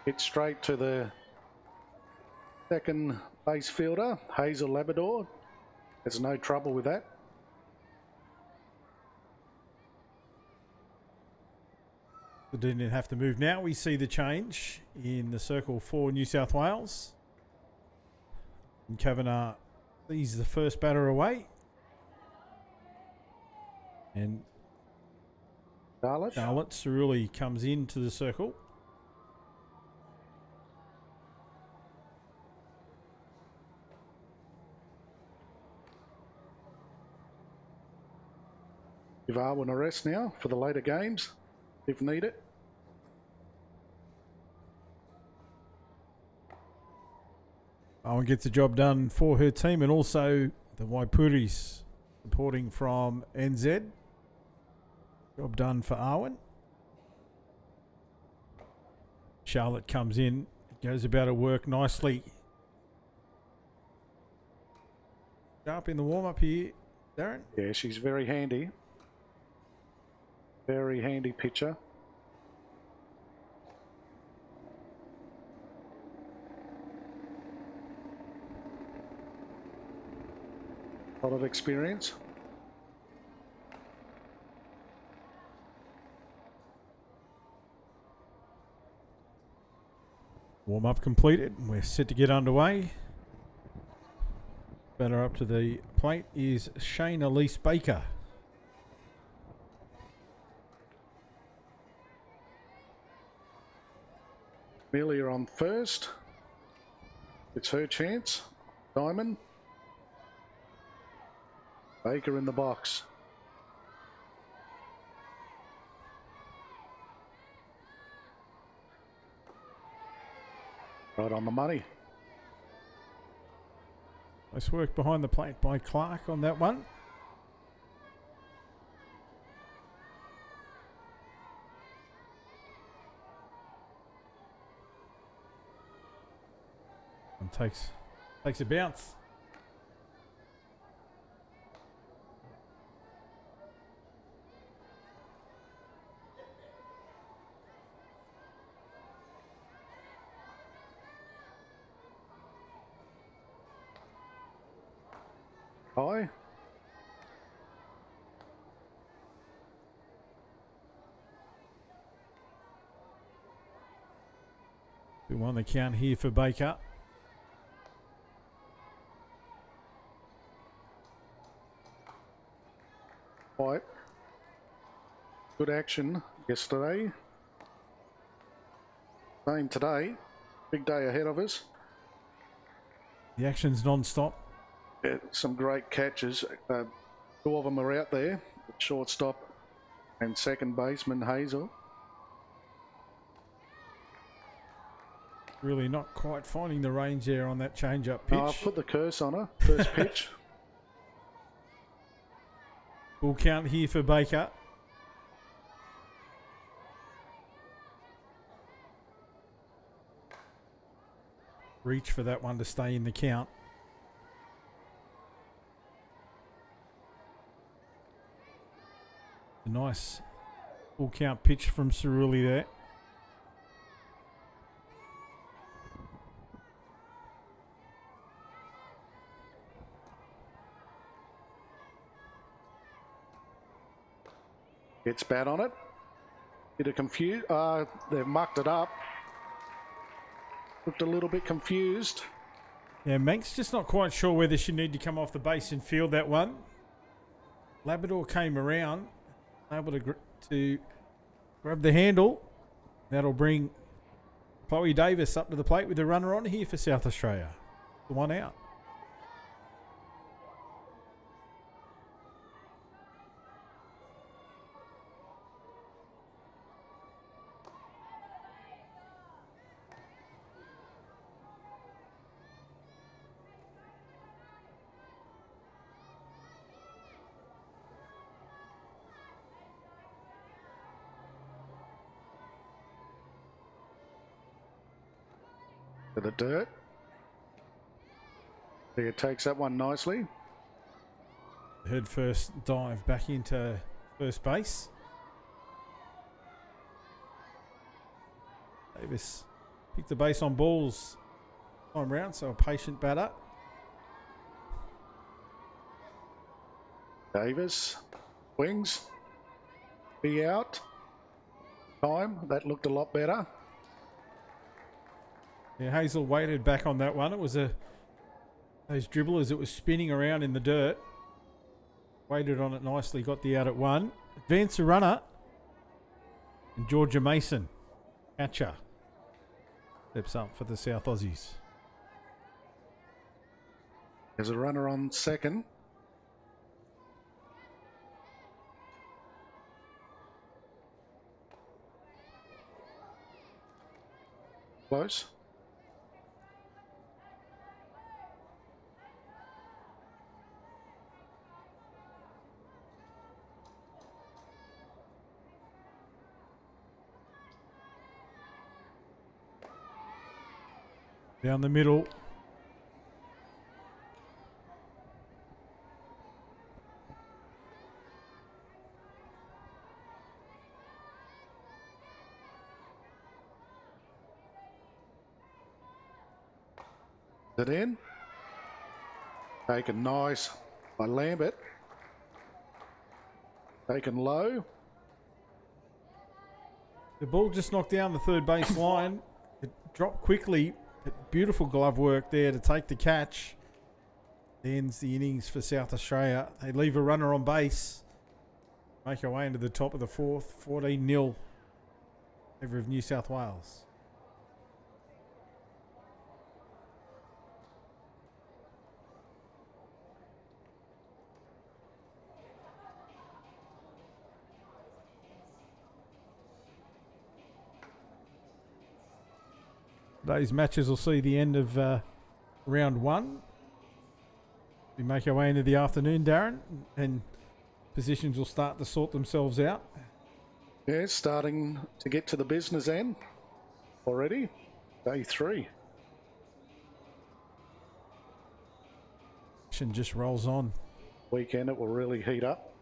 hit straight to the second base fielder, Hazel Labrador. There's no trouble with that. They didn't have to move. Now we see the change in the circle for New South Wales. And Kavanagh sees the first batter away. And Charlotte Cerulli comes into the circle. Give Arwen a rest now for the later games, if needed. Arwen gets the job done for her team, and also the Waipuris supporting from NZ. Job done for Arwen. Charlotte comes in, goes about her work nicely. Sharp in the warm-up here, Darren. Yeah, she's very handy. Very handy pitcher. A lot of experience. Warm-up completed. We're set to get underway. Batter up to the plate is Shane Elise Baker. Amelia on first. It's her chance. Diamond. Baker in the box. Right on the money. Nice work behind the plate by Clark on that one. And takes a bounce. High. We won the count here for Baker. Right. Good action yesterday. Same today. Big day ahead of us. The action's non-stop. Yeah, some great catches. Two of them are out there. Shortstop and second baseman Hazel. Really not quite finding the range there on that change-up pitch. Oh, I've put the curse on her. First pitch. Full count here for Baker. Reach for that one to stay in the count. A nice full count pitch from Cerulli there. Gets bat on it. Bit of confused. They've mucked it up. Looked a little bit confused. Yeah, Manx just not quite sure whether she need to come off the base and field that one. Labrador came around, able to grab the handle. That'll bring Chloe Davis up to the plate with the runner on here for South Australia. The one out. To the dirt. There, takes that one nicely. Head first dive back into first base. Davis Picked the base on balls time round, so a patient batter. Davis, wings, be out. Time, that looked a lot better. Yeah, Hazel waited back on that one. It was those dribblers, it was spinning around in the dirt. Waited on it nicely, got the out at one. Advance a runner. And Georgia Mason, catcher, steps up for the South Aussies. There's a runner on second. Close. Down the middle. Is it in? Taken nice by Lambert. Taken low. The ball just knocked down the third base line. It dropped quickly. But beautiful glove work there to take the catch. Ends the innings for South Australia. They leave a runner on base. Make our way into the top of the fourth. 14-0 favour of New South Wales. Today's matches will see the end of round one. We make our way into the afternoon, Darren, and positions will start to sort themselves out. Yeah, starting to get to the business end already. Day 3. Action just rolls on. Weekend it will really heat up.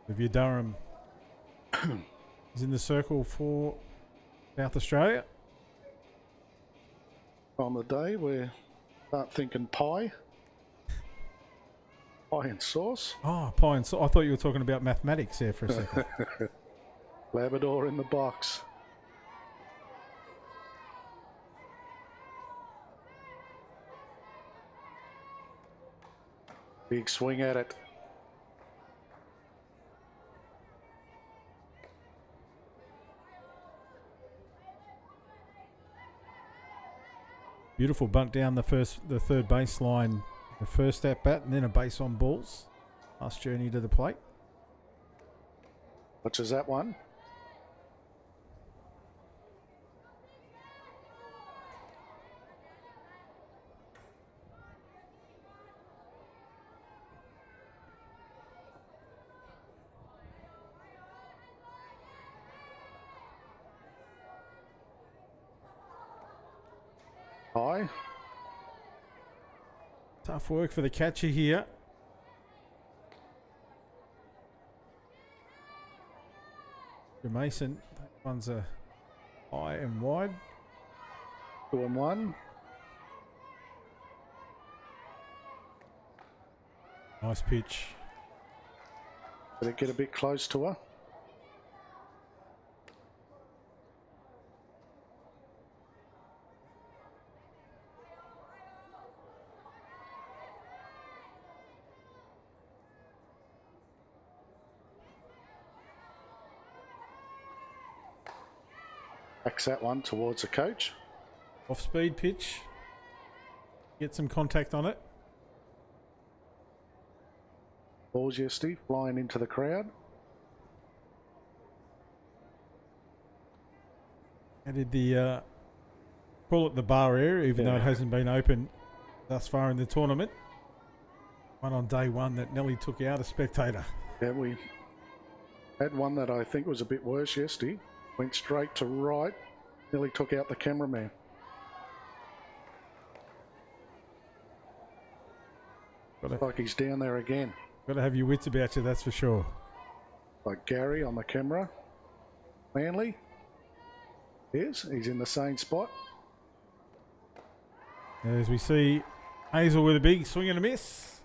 Olivia Durham is in the circle for South Australia. On the day we start thinking pie. Pie and sauce. Oh, pie and sauce. I thought you were talking about mathematics there for a second. Labrador in the box. Big swing at it. Beautiful bunt down the third baseline. The first at bat and then a base on balls. Last journey to the plate. Which is that one? High. Tough work for the catcher here. Mason, that one's a high and wide. 2-1. Nice pitch. Did it get a bit close to her? Backs that one towards the coach. Off speed pitch. Get some contact on it. Balls yesterday flying into the crowd. I did the call it the bar area, even though it hasn't been open thus far in the tournament. One on day one that nearly took out a spectator. Yeah, we had one that I think was a bit worse yesterday. Went straight to right, nearly took out the cameraman. Looks like he's down there again. Got to have your wits about you, that's for sure. Like Gary on the camera. Manly. Yes, he's in the same spot. As we see Hazel with a big swing and a miss.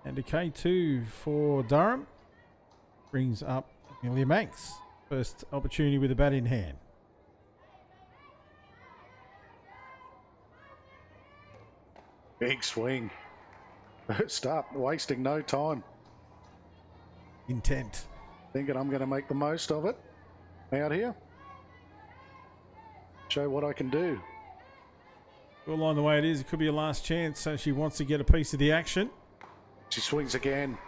And a K2 for Durham. Brings up Amelia Manx. First opportunity with a bat in hand. Big swing. First up, wasting no time. Intent. Thinking I'm going to make the most of it. Out here. Show what I can do. Well, line the way it is, it could be a last chance, so she wants to get a piece of the action. She swings again.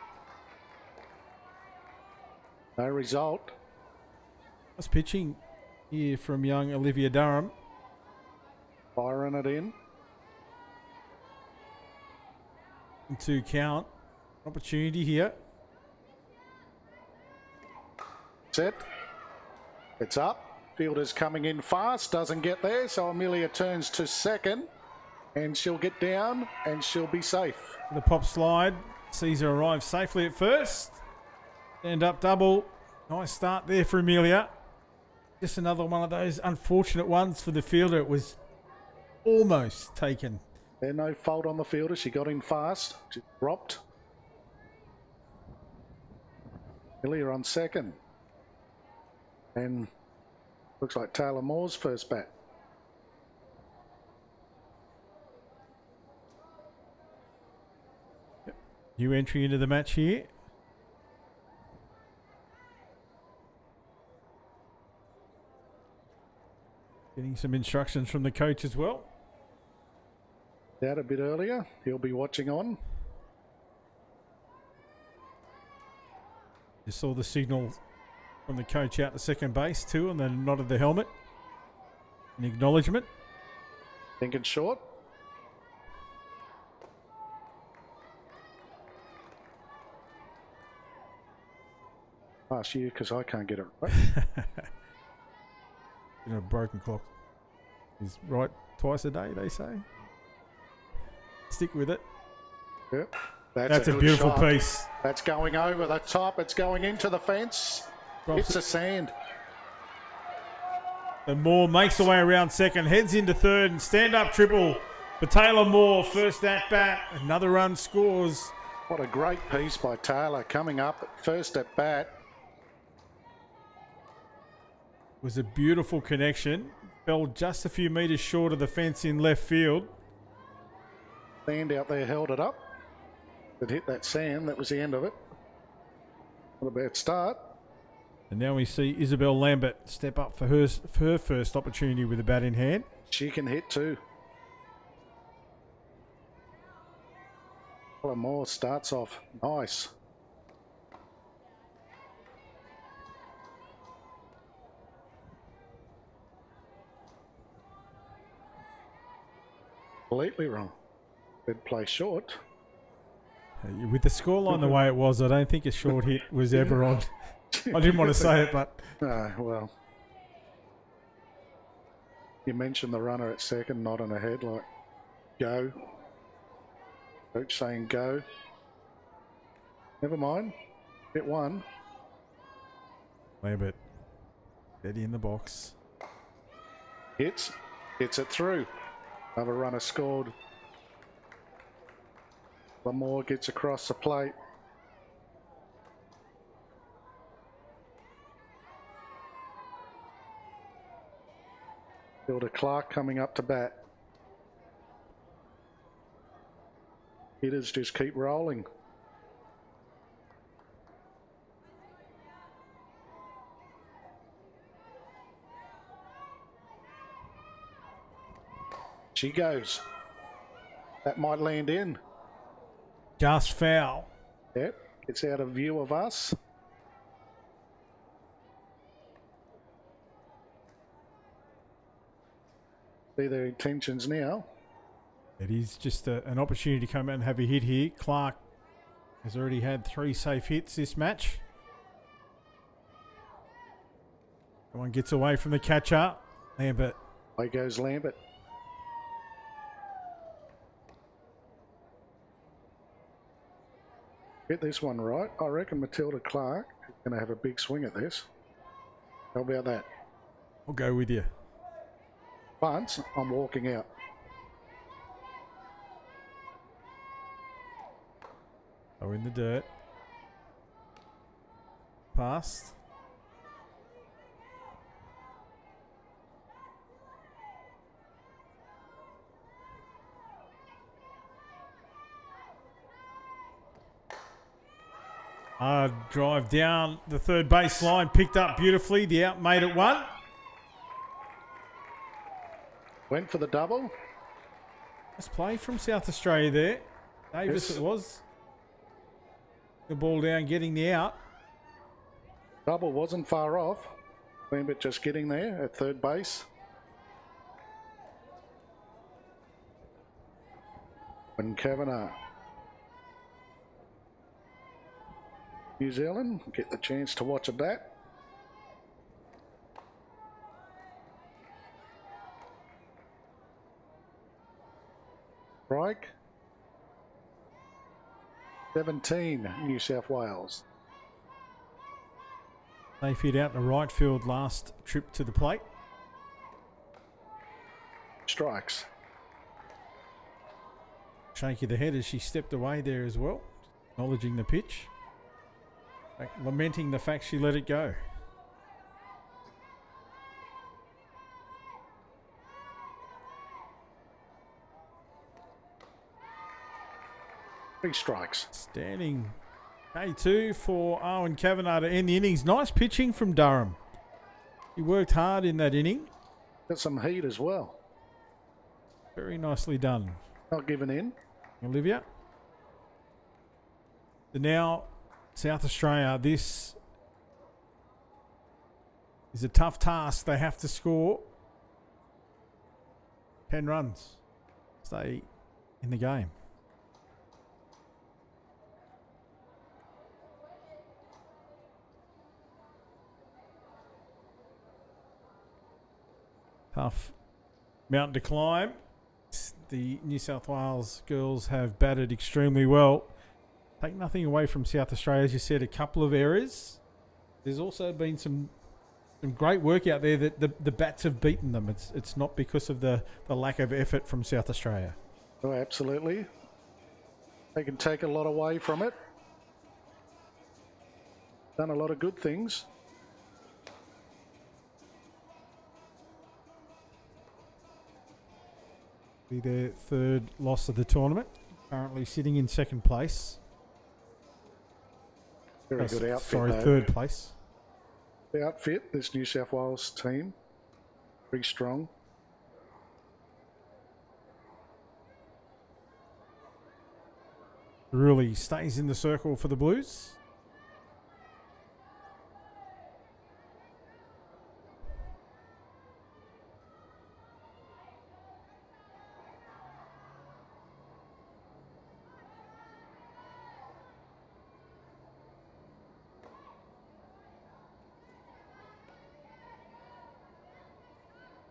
No result. Nice pitching here from young Olivia Durham. Firing it in. To count. Opportunity here. Set. It's up. Fielder's coming in fast. Doesn't get there. So Amelia turns to second. And she'll get down. And she'll be safe. The pop slide. Sees her arrive safely at first. Stand up double. Nice start there for Amelia. Just another one of those unfortunate ones for the fielder. It was almost taken. There's no fault on the fielder. She got in fast. She dropped. Amelia on second. And looks like Taylor Moore's first bat. New entry into the match here. Getting some instructions from the coach as well. Out a bit earlier. He'll be watching on. You saw the signal from the coach out to second base too, and then nodded the helmet in acknowledgement. Thinking short. Last year, because I can't get it right. You know, a broken clock is right twice a day, they say. Stick with it. Yep. That's a good beautiful shot. piece. That's going over the top. It's going into the fence. Drops Hits it. the sand. And Moore makes the way around second, heads into third, and stand-up triple for Taylor Moore. First at bat, another run scores. What a great piece by Taylor coming up first at bat. Was a beautiful connection. Fell just a few metres short of the fence in left field. Sand out there held it up. It hit that sand. That was the end of it. What a bad start. And now we see Isabel Lambert step up for her first opportunity with a bat in hand. She can hit too. Taylor Moore starts off nice. Completely wrong. Did play short. With the scoreline the way it was, I don't think a short hit was ever on. I didn't want to say it, but... Well. You mentioned the runner at second, nodding ahead, like, go. Coach saying go. Never mind. Hit one. Lambert. Steady in the box. Hits it through. Another runner scored. Lamore gets across the plate. Fielder Clark coming up to bat. Hitters just keep rolling. She goes. That might land in. Just foul. Yep, it's out of view of us. See their intentions now. It is just an opportunity to come out and have a hit here. Clark has already had 3 safe hits this match. One gets away from the catcher. Lambert. Away goes Lambert. Get this one right. I reckon Matilda Clark is going to have a big swing at this. How about that? I'll go with you. Once I'm walking out. Oh, in the dirt. Past. Drive down the third base line, picked up beautifully. The out made it 1. Went for the double. Nice play from South Australia there. Davis Yes. it was. The ball down, getting the out. Double wasn't far off. Lambert just getting there at third base. And Kavanagh. New Zealand get the chance to watch a bat. Strike. 17, New South Wales. They fit out the right field last trip to the plate. Strikes. Shake of the head as she stepped away there as well, acknowledging the pitch. Lamenting the fact she let it go. Three strikes. Standing K2 for Owen Kavanagh to end the innings. Nice pitching from Durham. He worked hard in that inning. Got some heat as well. Very nicely done. Not giving in. Olivia. So now, South Australia, this is a tough task. They have to score 10 runs. Stay in the game. Tough mountain to climb. The New South Wales girls have batted extremely well. Take nothing away from South Australia, as you said, a couple of errors. There's also been some great work out there that the bats have beaten them. It's not because of the lack of effort from South Australia. Oh, absolutely. They can take a lot away from it. Done a lot of good things. Be their third loss of the tournament. Currently sitting in second place. Very good outfit. Sorry, though. third place. The outfit, this New South Wales team, pretty strong. Really stays in the circle for the Blues.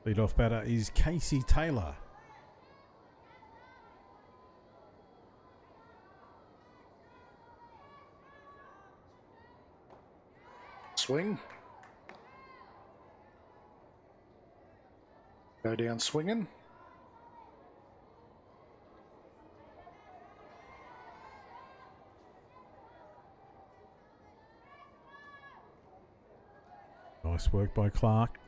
Lead-off batter is Casey Taylor. Swing. Go down swinging. Nice work by Clark.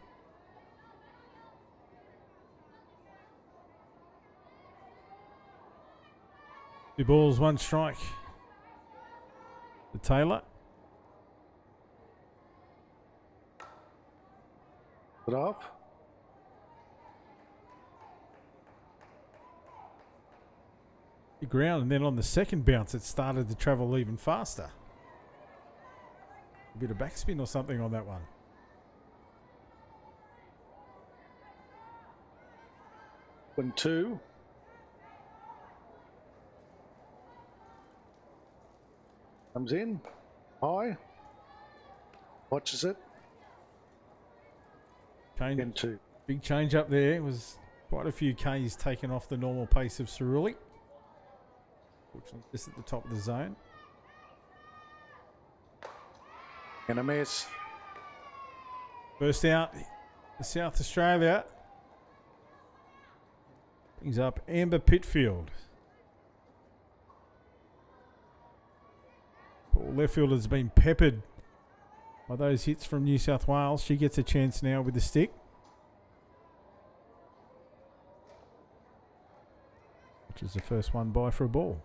Two balls, one strike. The Taylor. It off. The ground, and then on the second bounce, it started to travel even faster. A bit of backspin or something on that one. open 2. Comes in. High. Watches it. Change, 2. big change up there. It was quite a few Ks taken off the normal pace of Cerulli. Fortunately, just at the top of the zone. And a miss. First out for South Australia. Brings up Amber Pitfield. Paul Leffield has been peppered by those hits from New South Wales. She gets a chance now with the stick. Which is the first one by for a ball.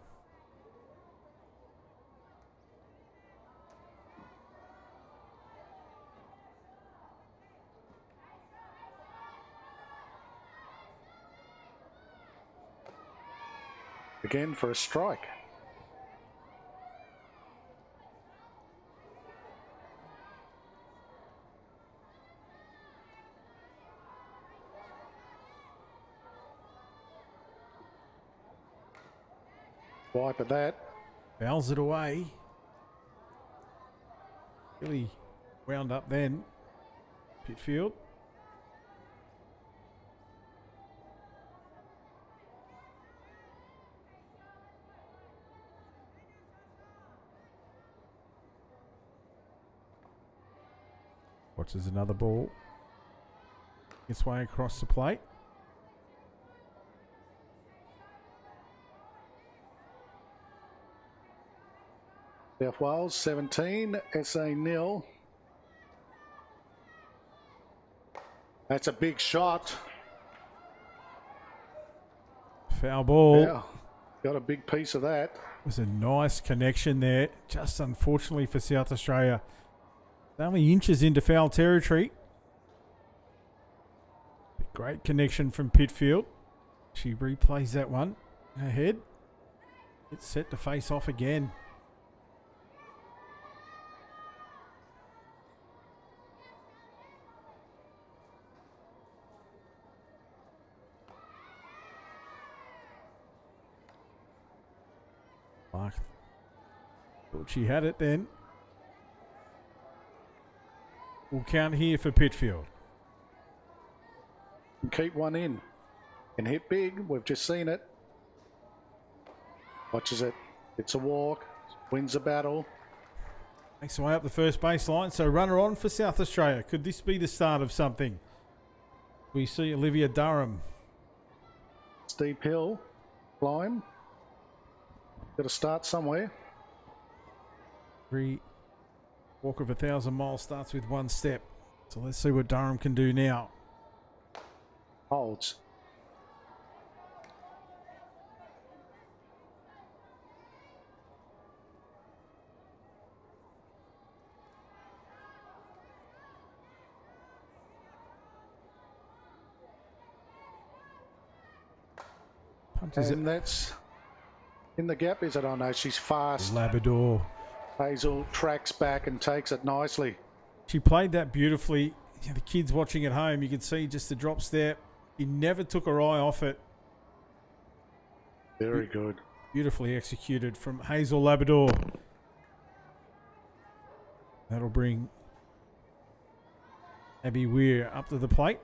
Again for a strike. Wipe at that. Fouls it away. Really wound up then. Pitfield. Watches another ball. Its way across the plate. South Wales 17, SA 0. That's a big shot. Foul ball. Yeah, got a big piece of that. It was a nice connection there. Just unfortunately for South Australia. Only inches into foul territory. Great connection from Pitfield. She replays that one ahead. It's set to face off again. Mark thought she had it then. We'll count here for Pitfield. And keep one in. And hit big. We've just seen it. Watches it. It's a walk. Wins the battle. Makes her way up the first baseline. So runner on for South Australia. Could this be the start of something? We see Olivia Durham. Steep hill. Climb. Got to start somewhere. Every walk of 1,000 miles starts with one step. So let's see what Durham can do now. Holds. Punches And that's in the gap, is it? Oh no, she's fast. Labrador. Hazel tracks back and takes it nicely. She played that beautifully. Yeah, the kids watching at home, you can see just the drop step. He never took her eye off it. Very good. Beautifully executed from Hazel Labrador. That'll bring Abby Weir up to the plate.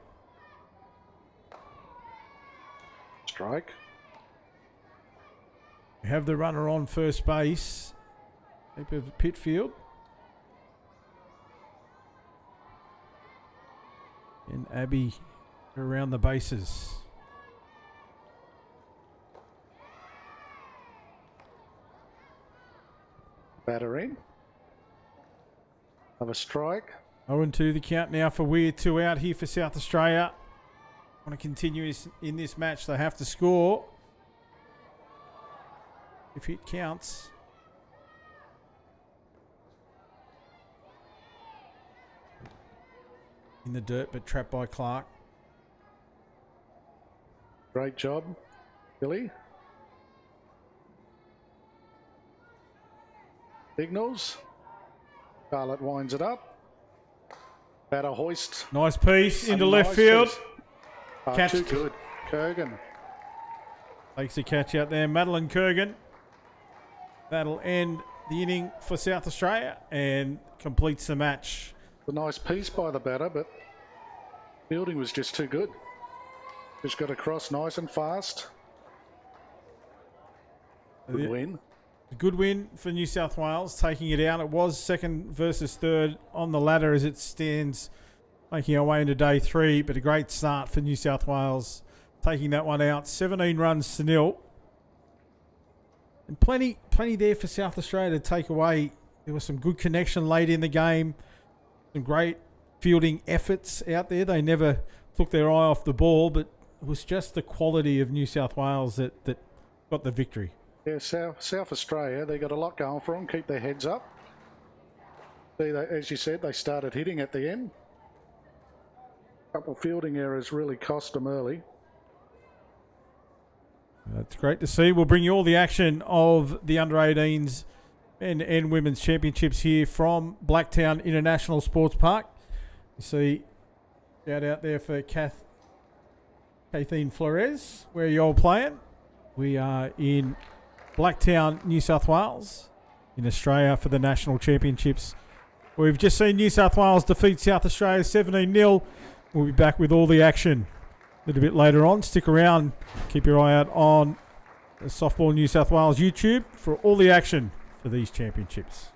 Strike. We have the runner on first base. Heap of Pitfield. And Abby around the bases. Batter in. Have a strike. 0-2 the count now for Weir. 2 out here for South Australia. Want to continue in this match, they have to score. If it counts. In the dirt, but trapped by Clark. Great job, Billy. Signals. Charlotte winds it up. Batter hoist. Nice piece into A left nice field. piece. Catch Too it. good. Kurgan. Takes a catch out there. Madeline Kurgan. That'll end the inning for South Australia and completes the match. A nice piece by the batter, but fielding was just too good. Just got across nice and fast. Good win. A good win for New South Wales, taking it out. It was second versus third on the ladder as it stands, making our way into day 3, but a great start for New South Wales, taking that one out. 17 runs to 0. And plenty there for South Australia to take away. There was some good connection late in the game. Some great fielding efforts out there. They never took their eye off the ball, but it was just the quality of New South Wales that got the victory. Yeah, South Australia, they got a lot going for them. Keep their heads up. As you said, they started hitting at the end. A couple of fielding errors really cost them early. That's great to see. We'll bring you all the action of the under-18s and women's championships here from Blacktown International Sports Park. You see, shout out there for Kathleen Flores. Where are you all playing? We are in Blacktown, New South Wales, in Australia for the national championships. We've just seen New South Wales defeat South Australia 17-0. We'll be back with all the action a little bit later on. Stick around. Keep your eye out on the Softball New South Wales YouTube for all the action for these championships.